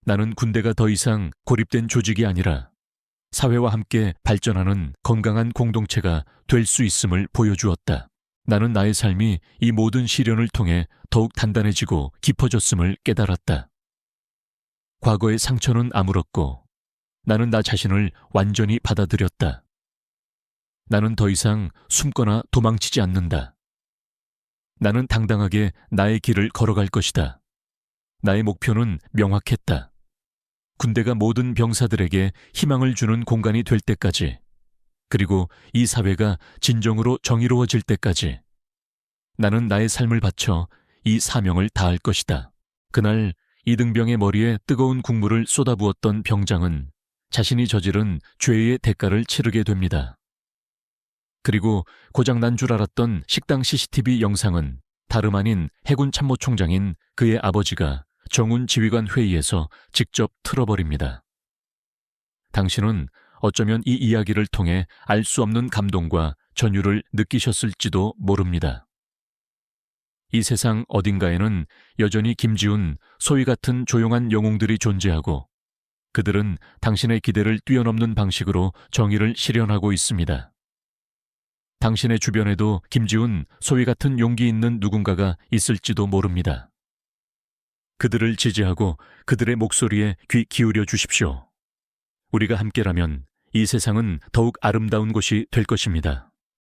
나는 군대가 더 이상 고립된 조직이 아니라 사회와 함께 발전하는 건강한 공동체가 될 수 있음을 보여주었다. 나는 나의 삶이 이 모든 시련을 통해 더욱 단단해지고 깊어졌음을 깨달았다. 과거의 상처는 아물었고 나는 나 자신을 완전히 받아들였다. 나는 더 이상 숨거나 도망치지 않는다. 나는 당당하게 나의 길을 걸어갈 것이다. 나의 목표는 명확했다. 군대가 모든 병사들에게 희망을 주는 공간이 될 때까지, 그리고 이 사회가 진정으로 정의로워질 때까지 나는 나의 삶을 바쳐 이 사명을 다할 것이다. 그날 이등병의 머리에 뜨거운 국물을 쏟아부었던 병장은 자신이 저지른 죄의 대가를 치르게 됩니다. 그리고 고장난 줄 알았던 식당 CCTV 영상은 다름 아닌 해군 참모총장인 그의 아버지가 정훈 지휘관 회의에서 직접 틀어버립니다. 당신은 어쩌면 이 이야기를 통해 알 수 없는 감동과 전율을 느끼셨을지도 모릅니다. 이 세상 어딘가에는 여전히 김지훈, 소희 같은 조용한 영웅들이 존재하고 그들은 당신의 기대를 뛰어넘는 방식으로 정의를 실현하고 있습니다. 당신의 주변에도 김지훈, 소희 같은 용기 있는 누군가가 있을지도 모릅니다. 그들을 지지하고 그들의 목소리에 귀 기울여 주십시오. 우리가 함께라면 이 세상은 더욱 아름다운 곳이 될 것입니다.